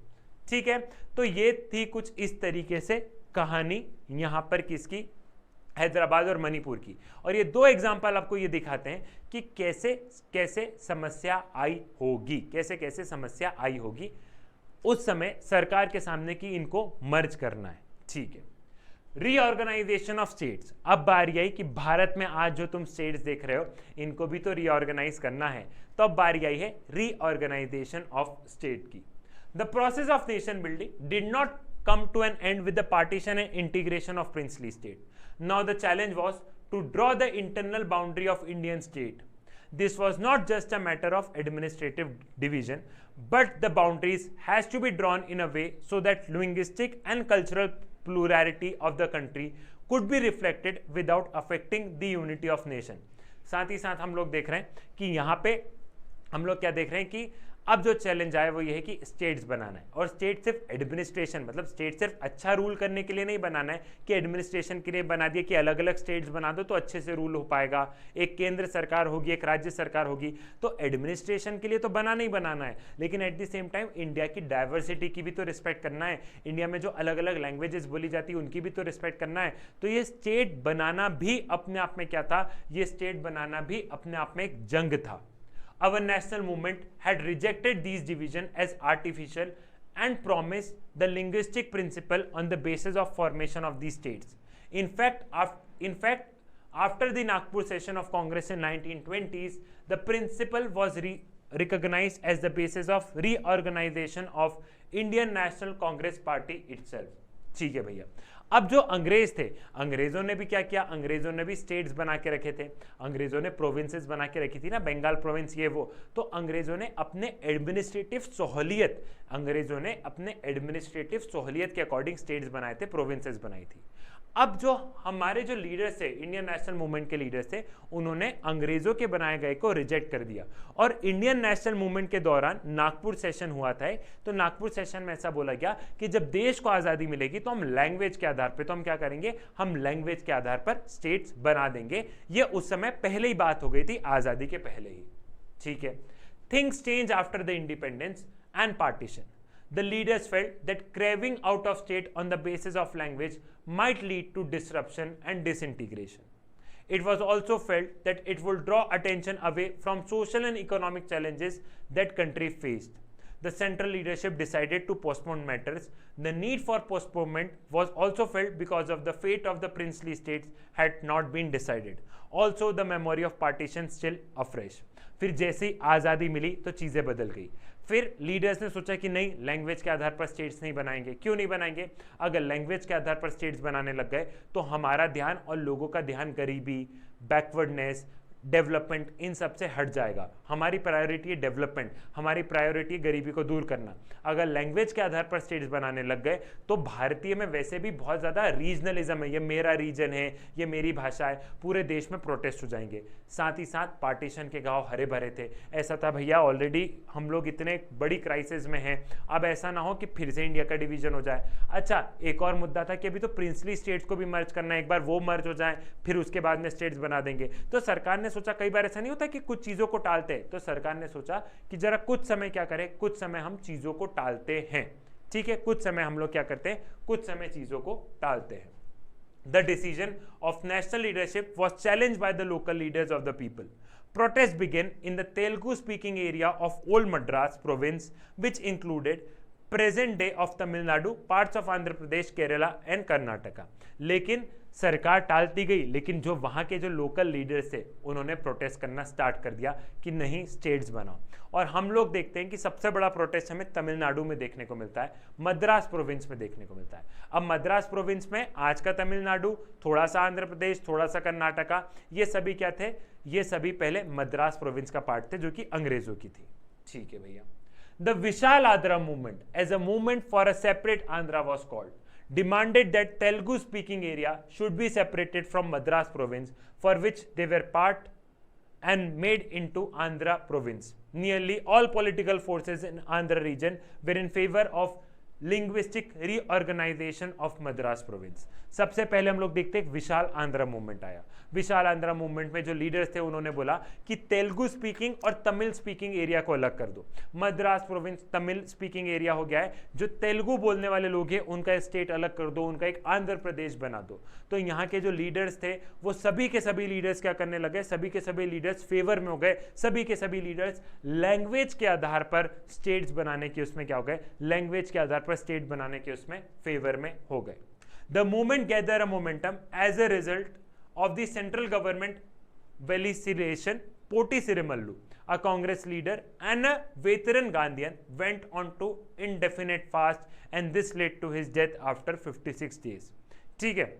ठीक है। तो ये थी कुछ इस तरीके से कहानी यहां पर किसकी, हैदराबाद और मणिपुर की। और ये 2 एग्जाम्पल आपको ये दिखाते हैं कि कैसे कैसे समस्या आई होगी, कैसे कैसे समस्या आई होगी उस समय सरकार के सामने कि इनको मर्ज करना है, ठीक है। रीऑर्गेनाइजेशन ऑफ स्टेट्स, अब बारी आई कि भारत में आज जो तुम स्टेट्स देख रहे हो इनको भी तो रीऑर्गेनाइज करना है, तो अब बारी आई है रीऑर्गेनाइजेशन ऑफ स्टेट की। The process of nation building did not come to an end with the partition and integration of princely state. Now the challenge was to draw the internal boundary of Indian state. This was not just a matter of administrative division, but the boundaries has to be drawn in a way so that linguistic and cultural plurality of the country could be reflected without affecting the unity of nation. साथ ही साथ हम लोग देख रहे हैं कि यहाँ पे हम लोग क्या देख रहे हैं कि अब जो चैलेंज आया वो ये है कि स्टेट्स बनाना है, और स्टेट सिर्फ एडमिनिस्ट्रेशन मतलब स्टेट सिर्फ अच्छा रूल करने के लिए नहीं बनाना है कि एडमिनिस्ट्रेशन के लिए बना दिया कि अलग अलग स्टेट्स बना दो तो अच्छे से रूल हो पाएगा, एक केंद्र सरकार होगी, एक राज्य सरकार होगी, तो एडमिनिस्ट्रेशन के लिए तो बनाना ही बनाना है, लेकिन at the same time India की डाइवर्सिटी की भी तो रिस्पेक्ट करना है, इंडिया में जो अलग अलग लैंग्वेजेस बोली जाती है उनकी भी तो रिस्पेक्ट करना है। तो ये स्टेट बनाना भी अपने आप में क्या था, ये स्टेट बनाना भी अपने आप में एक जंग था। Our national movement had rejected these divisions as artificial and promised the linguistic principle on the basis of formation of these states. In fact, after the Nagpur session of Congress in 1920s, the principle was recognized as the basis of reorganization of Indian National Congress Party itself. ठीक है भैया। अब जो अंग्रेज थे, अंग्रेजों ने भी क्या किया, अंग्रेजों ने भी स्टेट्स बना के रखे थे, अंग्रेजों ने प्रोविंसेस बना के रखी थी ना, बंगाल प्रोविंस ये वो, तो अंग्रेजों ने अपने एडमिनिस्ट्रेटिव सहूलियत, अंग्रेजों ने अपने एडमिनिस्ट्रेटिव सहूलियत के अकॉर्डिंग स्टेट्स बनाए थे, प्रोविंसेस बनाई थी। अब जो हमारे जो लीडर्स थे, इंडियन नेशनल मूवमेंट के लीडर्स थे, उन्होंने अंग्रेजों के बनाए गए को रिजेक्ट कर दिया, और इंडियन नेशनल मूवमेंट के दौरान नागपुर सेशन हुआ था, तो नागपुर सेशन में ऐसा बोला गया कि जब देश को आज़ादी मिलेगी तो हम लैंग्वेज के आधार पर, तो हम क्या करेंगे, हम लैंग्वेज के आधार पर स्टेट्स बना देंगे। ये उस समय पहले ही बात हो गई थी, आज़ादी के पहले ही, ठीक है। Things change after the independence and partition. The leaders felt that carving out of state on the basis of language might lead to disruption and disintegration. It was also felt that it would draw attention away from social and economic challenges that country faced. The central leadership decided to postpone matters. The need for postponement was also felt because of the fate of the princely states had not been decided. Also, the memory of partition still afresh. फिर जैसे ही आज़ादी मिली तो चीज़ें बदल गई। फिर leaders ने सोचा कि नहीं, लैंग्वेज के आधार पर स्टेट्स नहीं बनाएंगे। क्यों नहीं बनाएंगे? अगर लैंग्वेज के आधार पर स्टेट्स बनाने लग गए तो हमारा ध्यान और लोगों का ध्यान गरीबी, बैकवर्डनेस, डेवलपमेंट, इन सब से हट जाएगा। हमारी प्रायोरिटी है डेवलपमेंट, हमारी प्रायोरिटी है गरीबी को दूर करना। अगर लैंग्वेज के आधार पर स्टेट्स बनाने लग गए तो भारतीय में वैसे भी बहुत ज़्यादा रीजनलिज्म है, ये मेरा रीजन है, ये मेरी भाषा है, पूरे देश में प्रोटेस्ट हो जाएंगे। साथ ही साथ पार्टीशन के गांव हरे भरे थे, ऐसा था भैया ऑलरेडी हम लोग इतने बड़ी क्राइसिस में हैं, अब ऐसा ना हो कि फिर से इंडिया का डिवीजन हो जाए। अच्छा, एक और मुद्दा था कि अभी तो प्रिंसली स्टेट्स को भी मर्ज करना है, एक बार वो मर्ज हो जाए फिर उसके बाद में स्टेट्स बना देंगे। तो सरकार ने सोचा, कई बार ऐसा नहीं होता कि कुछ चीजों को टालते हैं, तो सरकार ने सोचा कि जरा कुछ समय क्या करें, कुछ समय हम चीजों को टालते हैं। ठीक है, कुछ समय हम लोग क्या करते हैं, कुछ समय चीजों को टालते हैं। The decision of national leadership was challenged by the local leaders of the people. Protests began in the Telugu speaking area of Old Madras province, which included present day of Tamil Nadu, parts of Andhra Pradesh, Kerala and Karnataka. लेकिन सरकार टालती गई, लेकिन जो वहां के जो local leaders थे उन्होंने प्रोटेस्ट करना स्टार्ट कर दिया कि नहीं स्टेट्स बनाओ। और हम लोग देखते हैं कि सबसे बड़ा प्रोटेस्ट हमें तमिलनाडु में देखने को मिलता है, मद्रास प्रोविंस में देखने को मिलता है। अब मद्रास प्रोविंस में आज का तमिलनाडु, थोड़ा सा आंध्र प्रदेश, थोड़ा सा कर्नाटका, ये सभी क्या थे, ये सभी पहले मद्रास प्रोविंस का पार्ट थे जो कि अंग्रेजों की थी। ठीक है भैया। The Vishal Andhra movement as a movement for a separate Andhra was called, demanded that Telugu speaking area should be separated from Madras province, for which they were part and made into Andhra province. Nearly all political forces in Andhra region were in favor of linguistic reorganisation of Madras province. सबसे पहले हम लोग देखते हैं विशाल Andhra movement आया। विशाल Andhra movement में जो leaders थे उन्होंने बोला कि तेलुगु स्पीकिंग और तमिल स्पीकिंग एरिया को अलग कर दो। Madras province Tamil speaking area हो गया है, जो तेलुगु बोलने वाले लोग हैं उनका स्टेट अलग कर दो, उनका एक आंध्र प्रदेश बना दो। तो यहाँ के जो लीडर्स थे वो सभी के सभी लीडर्स क्या करने लगे, सभी के सभी लीडर्स फेवर में हो गए। सभी के सभी लीडर्स लैंग्वेज के आधार पर स्टेट्स बनाने की उसमें क्या हो गए, लैंग्वेज के आधार पर स्टेट बनाने के उसमें फेवर में हो गए। The movement gather a momentum as a result of the central government vilification. Poti Sirimallu, a Congress leader and a veteran Gandhian, went on to indefinite fast and this led to his death after 56 days. ठीक है,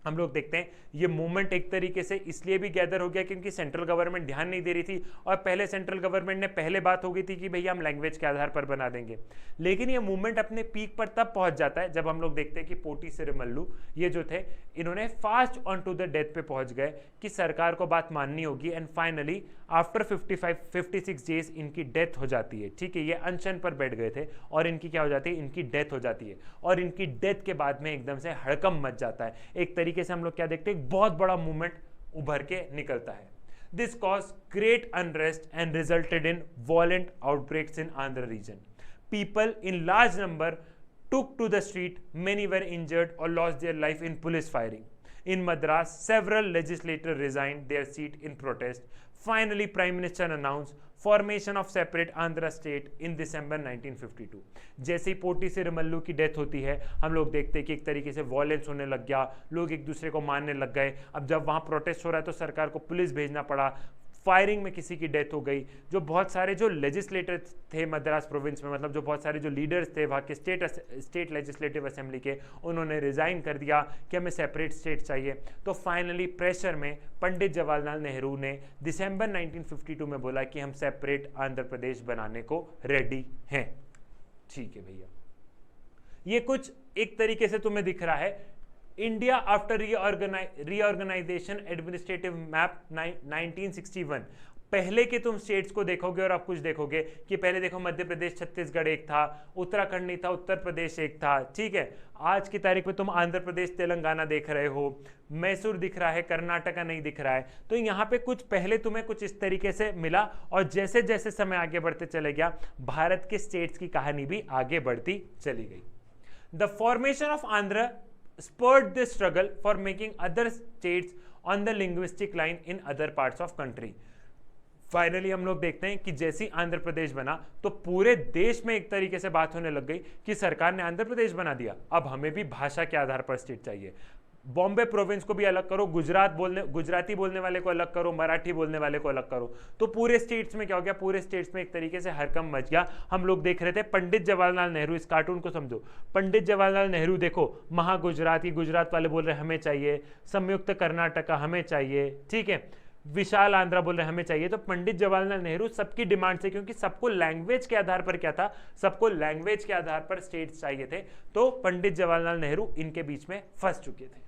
हम लोग देखते हैं ये movement एक तरीके से इसलिए भी गैदर हो गया क्योंकि सेंट्रल गवर्नमेंट ध्यान नहीं दे रही थी, और पहले सेंट्रल गवर्नमेंट ने पहले बात हो गई थी कि भैया हम लैंग्वेज के आधार पर बना देंगे। लेकिन ये मूवमेंट अपने पीक पर तब पहुंच जाता है जब हम लोग देखते हैं कि पोटी सिरिमल्लू ये जो थे इन्होंने fast on to the death पे पहुंच गए कि सरकार को बात माननी होगी, एंड फाइनली आफ्टर 56 डेज इनकी डेथ हो जाती है। ठीक है, ये अनशन पर बैठ गए थे और इनकी क्या हो जाती है, इनकी डेथ हो जाती है, और इनकी डेथ के बाद में एकदम से हड़कंप मच जाता है। एक तरीके से हम लोग क्या देखते हैं, एक बहुत बड़ा मूवमेंट उभर के निकलता है। This cause great unrest and resulted in violent outbreaks in Andhra region. People in large number took to the street, many were injured or lost their life in police firing. In Madras, several legislators resigned their seat in protest. Finally, Prime Minister announced formation of separate Andhra state in December 1952. जैसे ही पोटी सिरिमल्लू की death होती है हम लोग देखते हैं कि एक तरीके से वॉयलेंस होने लग गया, लोग एक दूसरे को मारने लग गए। अब जब वहाँ प्रोटेस्ट हो रहा है तो सरकार को पुलिस भेजना पड़ा, फायरिंग में किसी की डेथ हो गई। जो बहुत सारे जो लेजिस्लेटर थे मद्रास प्रोविंस में, मतलब जो बहुत सारे जो लीडर्स थे वहाँ के स्टेट लेजिस्लेटिव असेंबली के, उन्होंने रिजाइन कर दिया कि हमें सेपरेट स्टेट चाहिए। तो फाइनली प्रेशर में पंडित जवाहरलाल नेहरू ने दिसंबर 1952 में बोला कि हम सेपरेट आंध्र प्रदेश बनाने को रेडी हैं। ठीक है भैया, ये कुछ एक तरीके से तुम्हें दिख रहा है India after reorganisation administrative map 1961। पहले के तुम स्टेट्स को देखोगे और आप कुछ देखोगे कि पहले देखो मध्य प्रदेश छत्तीसगढ़ एक था, उत्तराखंड नहीं था, उत्तर प्रदेश एक था। ठीक है, आज की तारीख में तुम आंध्र प्रदेश तेलंगाना देख रहे हो, मैसूर दिख रहा है, कर्नाटका नहीं दिख रहा है। तो यहाँ पे कुछ पहले तुम्हें कुछ इस तरीके से मिला, और जैसे जैसे समय आगे बढ़ते चले गया भारत के स्टेट्स की कहानी भी आगे बढ़ती चली गई। The formation of Andhra spurred the struggle for making other states on the linguistic line in other parts of country. Finally हम लोग देखते हैं कि जैसे आंध्र प्रदेश बना तो पूरे देश में एक तरीके से बात होने लग गई कि सरकार ने आंध्र प्रदेश बना दिया, अब हमें भी भाषा के आधार पर स्टेट चाहिए। बॉम्बे प्रोविंस को भी अलग करो, गुजराती बोलने वाले को अलग करो, मराठी बोलने वाले को अलग करो। तो पूरे स्टेट्स में क्या हो गया, पूरे स्टेट्स में एक तरीके से हड़कंप मच गया। हम लोग देख रहे थे पंडित जवाहरलाल नेहरू, इस कार्टून को समझो, पंडित जवाहरलाल नेहरू देखो, महागुजराती, गुजरात वाले बोल रहे हमें चाहिए, संयुक्त कर्नाटका हमें चाहिए, ठीक है, विशाल आंध्रा बोल रहे हमें चाहिए। तो पंडित जवाहरलाल नेहरू सबकी डिमांड से, क्योंकि सबको लैंग्वेज के आधार पर क्या था, सबको लैंग्वेज के आधार पर स्टेट्स चाहिए थे, तो पंडित जवाहरलाल नेहरू इनके बीच में फंस चुके थे।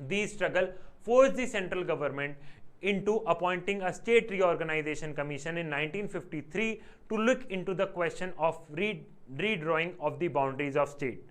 These struggle forced the central government into appointing a state reorganization commission in 1953 to look into the question of redrawing of the boundaries of state.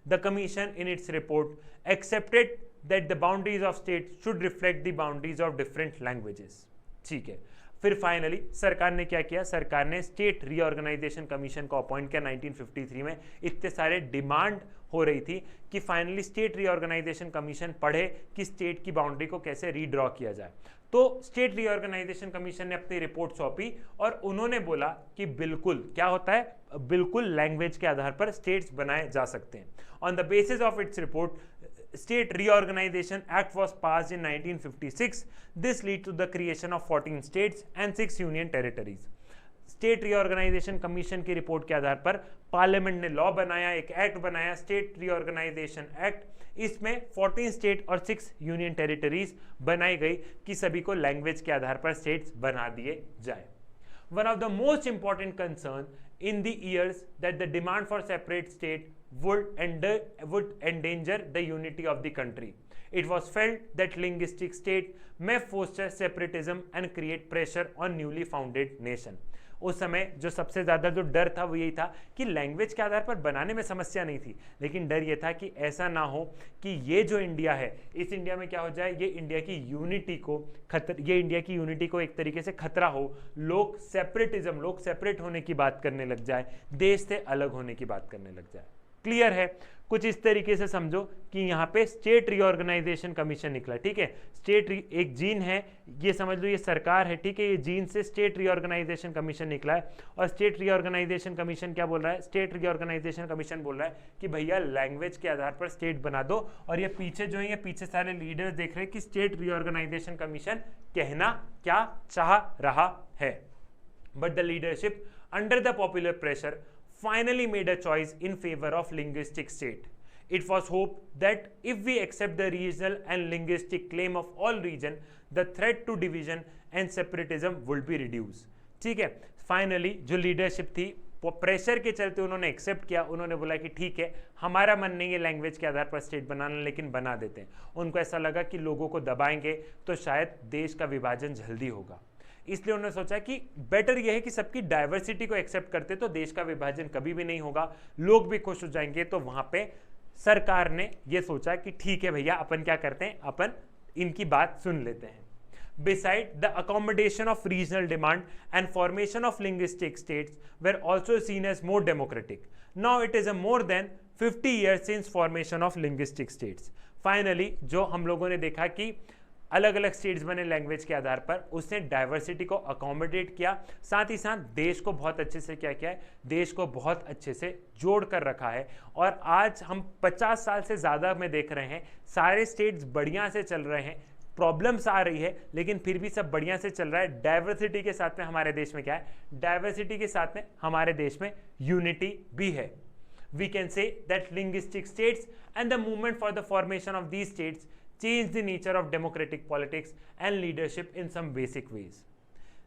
The commission in its report accepted that the boundaries of states should reflect the boundaries of different languages. ठीक है, फिर finally सरकार ने क्या किया, सरकार ने state reorganisation commission को अपॉइंट किया 1953 में। इतने सारे डिमांड हो रही थी कि फाइनली स्टेट रीऑर्गेनाइजेशन कमीशन पढ़े कि स्टेट की बाउंड्री को कैसे रीड्रॉ किया जाए। तो स्टेट रीऑर्गेनाइजेशन कमीशन ने अपनी रिपोर्ट सौंपी और उन्होंने बोला कि बिल्कुल क्या होता है, बिल्कुल लैंग्वेज के आधार पर स्टेट्स बनाए जा सकते हैं। On the basis of its report, State Reorganization Act was passed in 1956. This led to the creation of 14 states and 6 union territories. State reorganisation commission की रिपोर्ट के आधार पर पार्लियामेंट ने लॉ बनाया, एक एक्ट बनाया, स्टेट रीऑर्गेनाइजेशन एक्ट। इसमें 14 state और 6 यूनियन टेरिटरीज बनाई गई कि सभी को लैंग्वेज के आधार पर स्टेट्स बना दिए जाए। One of the most important concerns in the years that the demand for separate state would endanger the unity of the country. It was felt that linguistic state may foster separatism and create pressure on newly founded nation. उस समय जो सबसे ज़्यादा जो डर था वो यही था कि लैंग्वेज के आधार पर बनाने में समस्या नहीं थी, लेकिन डर ये था कि ऐसा ना हो कि ये जो इंडिया है, इस इंडिया में क्या हो जाए, ये इंडिया की यूनिटी को एक तरीके से खतरा हो, लोग सेपरेट होने की बात करने लग जाए, देश से अलग होने की बात करने लग जाए। क्लियर है? कुछ इस तरीके से समझो कि यहाँ पे स्टेट रीऑर्गेनाइजेशन कमीशन निकला, ठीक है। स्टेट एक जीन है, ये समझ लो ये सरकार है, ठीक है, ये जीन से स्टेट रीऑर्गेनाइजेशन कमीशन निकला है। और स्टेट रीऑर्गेनाइजेशन कमीशन क्या बोल रहा है, स्टेट रीऑर्गेनाइजेशन कमीशन बोल रहा है कि भैया लैंग्वेज के आधार पर स्टेट बना दो। और ये पीछे जो है, ये पीछे सारे लीडर्स देख रहे हैं कि स्टेट रीऑर्गेनाइजेशन कमीशन कहना क्या चाह रहा है। But the leadership under the popular pressure finally made a choice in favor of linguistic state. It was hoped that if we accept the regional and linguistic claim of all region, the threat to division and separatism would be reduced. ठीक है, finally जो leadership थी वो pressure के चलते उन्होंने accept किया। उन्होंने बोला कि ठीक है, हमारा मन नहीं है लैंग्वेज के आधार पर स्टेट बनाना, लेकिन बना देते हैं। उनको ऐसा लगा कि लोगों को दबाएंगे तो शायद देश का विभाजन जल्दी होगा, इसलिए उन्होंने सोचा कि बेटर यह है कि सबकी डाइवर्सिटी को एक्सेप्ट करते तो देश का विभाजन कभी भी नहीं होगा, लोग भी खुश हो जाएंगे। तो वहां पे सरकार ने यह सोचा कि ठीक है भैया, अपन क्या करते हैं, अपन इनकी बात सुन लेते हैं। Beside the accommodation of regional demand and formation of linguistic states were also seen as more democratic. Now it is a more than 50 years since formation of linguistic states. Finally, जो हम लोगों ने देखा कि अलग अलग स्टेट्स बने language के आधार पर, उसने डाइवर्सिटी को अकोमोडेट किया, साथ ही साथ देश को बहुत अच्छे से क्या किया है, देश को बहुत अच्छे से जोड़ कर रखा है। और आज हम 50 साल से ज़्यादा में देख रहे हैं सारे स्टेट्स बढ़िया से चल रहे हैं, प्रॉब्लम्स आ रही है लेकिन फिर भी सब बढ़िया से चल रहा है। डाइवर्सिटी के साथ में हमारे देश में क्या है, डाइवर्सिटी के साथ में हमारे देश में यूनिटी भी है। We can say that linguistic states and the movement for the formation of these states changed the nature of democratic politics and leadership in some basic ways.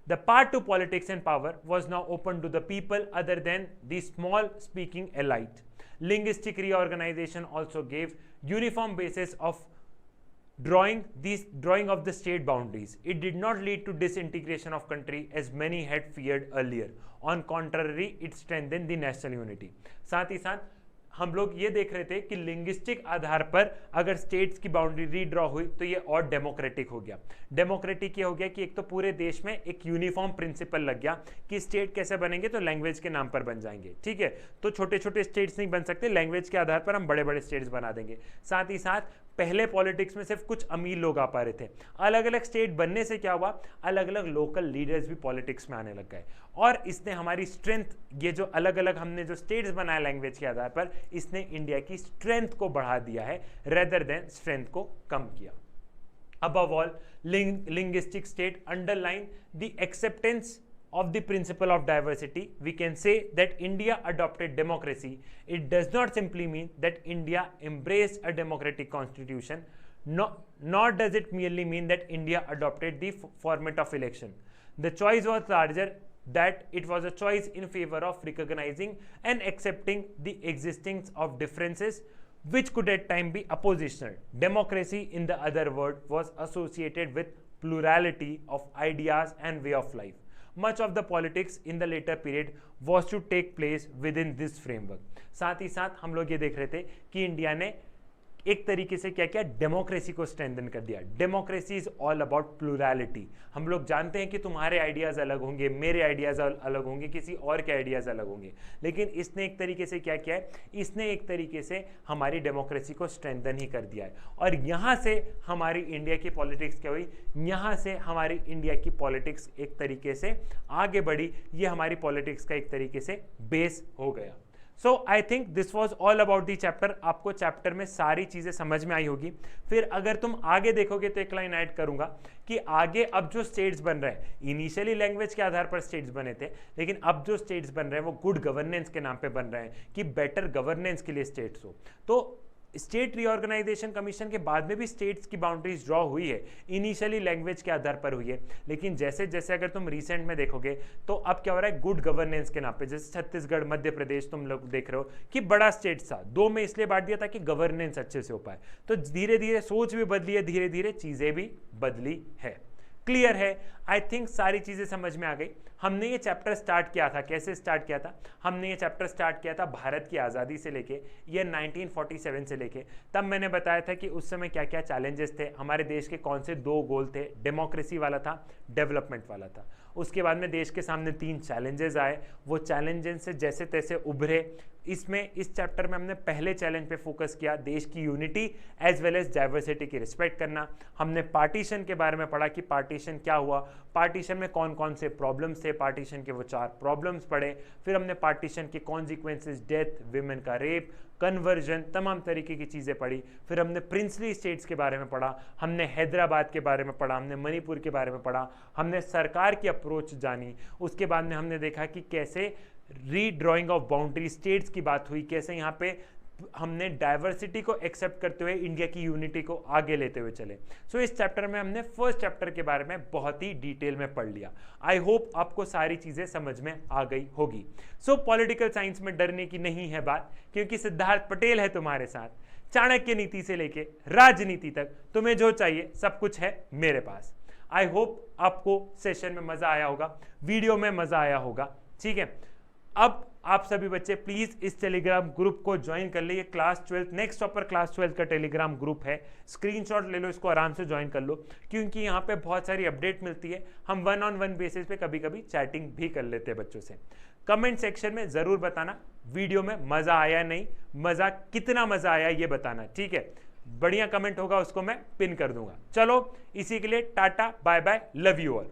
The path to politics and power was now open to the people other than the small speaking elite. Linguistic reorganization also gave uniform basis of drawing of the state boundaries. It did not lead to disintegration of country as many had feared earlier. On contrary, it strengthened the national unity. साथ ही साथ हम लोग ये देख रहे थे कि linguistic आधार पर अगर स्टेट्स की बाउंड्री रीड्रॉ हुई तो ये और डेमोक्रेटिक हो गया। डेमोक्रेटिक ये हो गया कि एक तो पूरे देश में एक यूनिफॉर्म प्रिंसिपल लग गया कि स्टेट कैसे बनेंगे, तो लैंग्वेज के नाम पर बन जाएंगे, ठीक है। तो छोटे छोटे स्टेट्स नहीं बन सकते, लैंग्वेज के आधार पर हम बड़े बड़े स्टेट्स बना देंगे। साथ ही साथ पहले पॉलिटिक्स में सिर्फ कुछ अमीर लोग आ पा रहे थे, अलग अलग स्टेट बनने से क्या हुआ, अलग अलग लोकल लीडर्स भी पॉलिटिक्स में आने लग गए। और इसने हमारी स्ट्रेंथ, ये जो अलग अलग हमने जो स्टेट्स बनाए लैंग्वेज के आधार पर, इसने इंडिया की स्ट्रेंथ को बढ़ा दिया है रेदर देन स्ट्रेंथ को कम किया। Above all, linguistic state underline the acceptance of the principle of diversity. We can say that India adopted democracy. It does not simply mean that India embraced a democratic constitution, nor does it merely mean that India adopted the format of election. The choice was larger, that it was a choice in favor of recognizing and accepting the existence of differences which could at times be oppositional. Democracy, in the other word, was associated with plurality of ideas and way of life. Much of the politics in the later period was to take place within this framework. साथ ही साथ हम लोग ये देख रहे थे कि India ने एक तरीके से क्या किया, डेमोक्रेसी को स्ट्रेंथन कर दिया। Democracy is all about plurality. हम लोग जानते हैं कि तुम्हारे आइडियाज अलग होंगे, मेरे आइडियाज अलग होंगे, किसी और के आइडियाज अलग होंगे, लेकिन इसने एक तरीके से क्या किया है, इसने एक तरीके से हमारी डेमोक्रेसी को स्ट्रेंथन ही कर दिया है। और यहां से हमारी इंडिया की पॉलिटिक्स क्या हुई, यहां से हमारी इंडिया की पॉलिटिक्स एक तरीके से आगे बढ़ी, ये हमारी पॉलिटिक्स का एक तरीके से बेस हो गया। So I think this was all about the chapter. आपको चैप्टर में सारी चीजें समझ में आई होगी। फिर अगर तुम आगे देखोगे तो एक लाइन ऐड करूंगा कि आगे अब जो स्टेट्स बन रहे हैं, इनिशियली लैंग्वेज के आधार पर स्टेट्स बने थे, लेकिन अब जो स्टेट्स बन रहे हैं वो गुड गवर्नेंस के नाम पे बन रहे हैं कि बेटर गवर्नेंस के लिए स्टेट्स हो। तो स्टेट रीऑर्गेनाइजेशन कमीशन के बाद में भी स्टेट्स की बाउंड्रीज ड्रॉ हुई है, इनिशियली लैंग्वेज के आधार पर हुई है, लेकिन जैसे जैसे अगर तुम रिसेंट में देखोगे तो अब क्या हो रहा है, गुड गवर्नेंस के नाम पे, जैसे छत्तीसगढ़, मध्य प्रदेश तुम लोग देख रहे हो कि बड़ा स्टेट था, दो में इसलिए बांट दिया ताकि गवर्नेंस अच्छे से हो पाए। तो धीरे धीरे सोच भी बदली है, धीरे धीरे चीजें भी बदली है। क्लियर है? आई थिंक सारी चीजें समझ में आ गई। हमने ये चैप्टर स्टार्ट किया था, कैसे स्टार्ट किया था, हमने ये चैप्टर स्टार्ट किया था भारत की आज़ादी से लेके, ये 1947 से लेके। तब मैंने बताया था कि उस समय क्या क्या चैलेंजेस थे, हमारे देश के कौन से दो गोल थे, डेमोक्रेसी वाला था, डेवलपमेंट वाला था। उसके बाद में देश के सामने 3 चैलेंजेस आए, वो चैलेंजेस से जैसे तैसे उभरे। इसमें इस चैप्टर में हमने पहले चैलेंज पे फोकस किया, देश की unity as well as diversity की रिस्पेक्ट करना। हमने पार्टीशन के बारे में पढ़ा कि पार्टीशन क्या हुआ, पार्टीशन में कौन कौन से प्रॉब्लम्स थे, पार्टीशन के वो 4 प्रॉब्लम्स पढ़े। फिर हमने पार्टीशन के कॉन्सिक्वेंसेस, डेथ, विमेन का रेप, कन्वर्जन, तमाम तरीके की चीज़ें पढ़ी। फिर हमने प्रिंसली स्टेट्स के बारे में पढ़ा, हमने हैदराबाद के बारे में पढ़ा, हमने मणिपुर के बारे में पढ़ा, हमने सरकार की अप्रोच जानी। उसके बाद में हमने देखा कि कैसे रीड्रॉइंग ऑफ बाउंड्री स्टेट्स की बात हुई, कैसे यहाँ पे हमने डाइवर्सिटी को एक्सेप्ट करते हुए इंडिया की यूनिटी को आगे लेते हुए चले। सो इस चैप्टर में हमने फर्स्ट चैप्टर के बारे में बहुत ही डिटेल में पढ़ लिया। आई होप आपको सारी चीजें समझ में आ गई होगी। सो पॉलिटिकल साइंस में डरने की नहीं है बात, क्योंकि सिद्धार्थ पटेल है तुम्हारे साथ। चाणक्य नीति से लेके राजनीति तक तुम्हें जो चाहिए सब कुछ है मेरे पास। आई होप आपको सेशन में मजा आया होगा, वीडियो में मजा आया होगा। ठीक है, अब आप सभी बच्चे प्लीज इस टेलीग्राम ग्रुप को ज्वाइन कर ले। ये क्लास 12 नेक्स्ट टॉपर क्लास 12 का टेलीग्राम ग्रुप है। स्क्रीनशॉट ले लो, इसको आराम से ज्वाइन कर लो, क्योंकि यहाँ पे बहुत सारी अपडेट मिलती है। हम 1-on-1 बेसिस पे कभी कभी चैटिंग भी कर लेते हैं बच्चों से। कमेंट सेक्शन में जरूर बताना वीडियो में मजा आया नहीं, मजा कितना मजा आया ये बताना। ठीक है, बढ़िया कमेंट होगा उसको मैं पिन कर दूंगा। चलो इसी के लिए tata bye bye, love you all.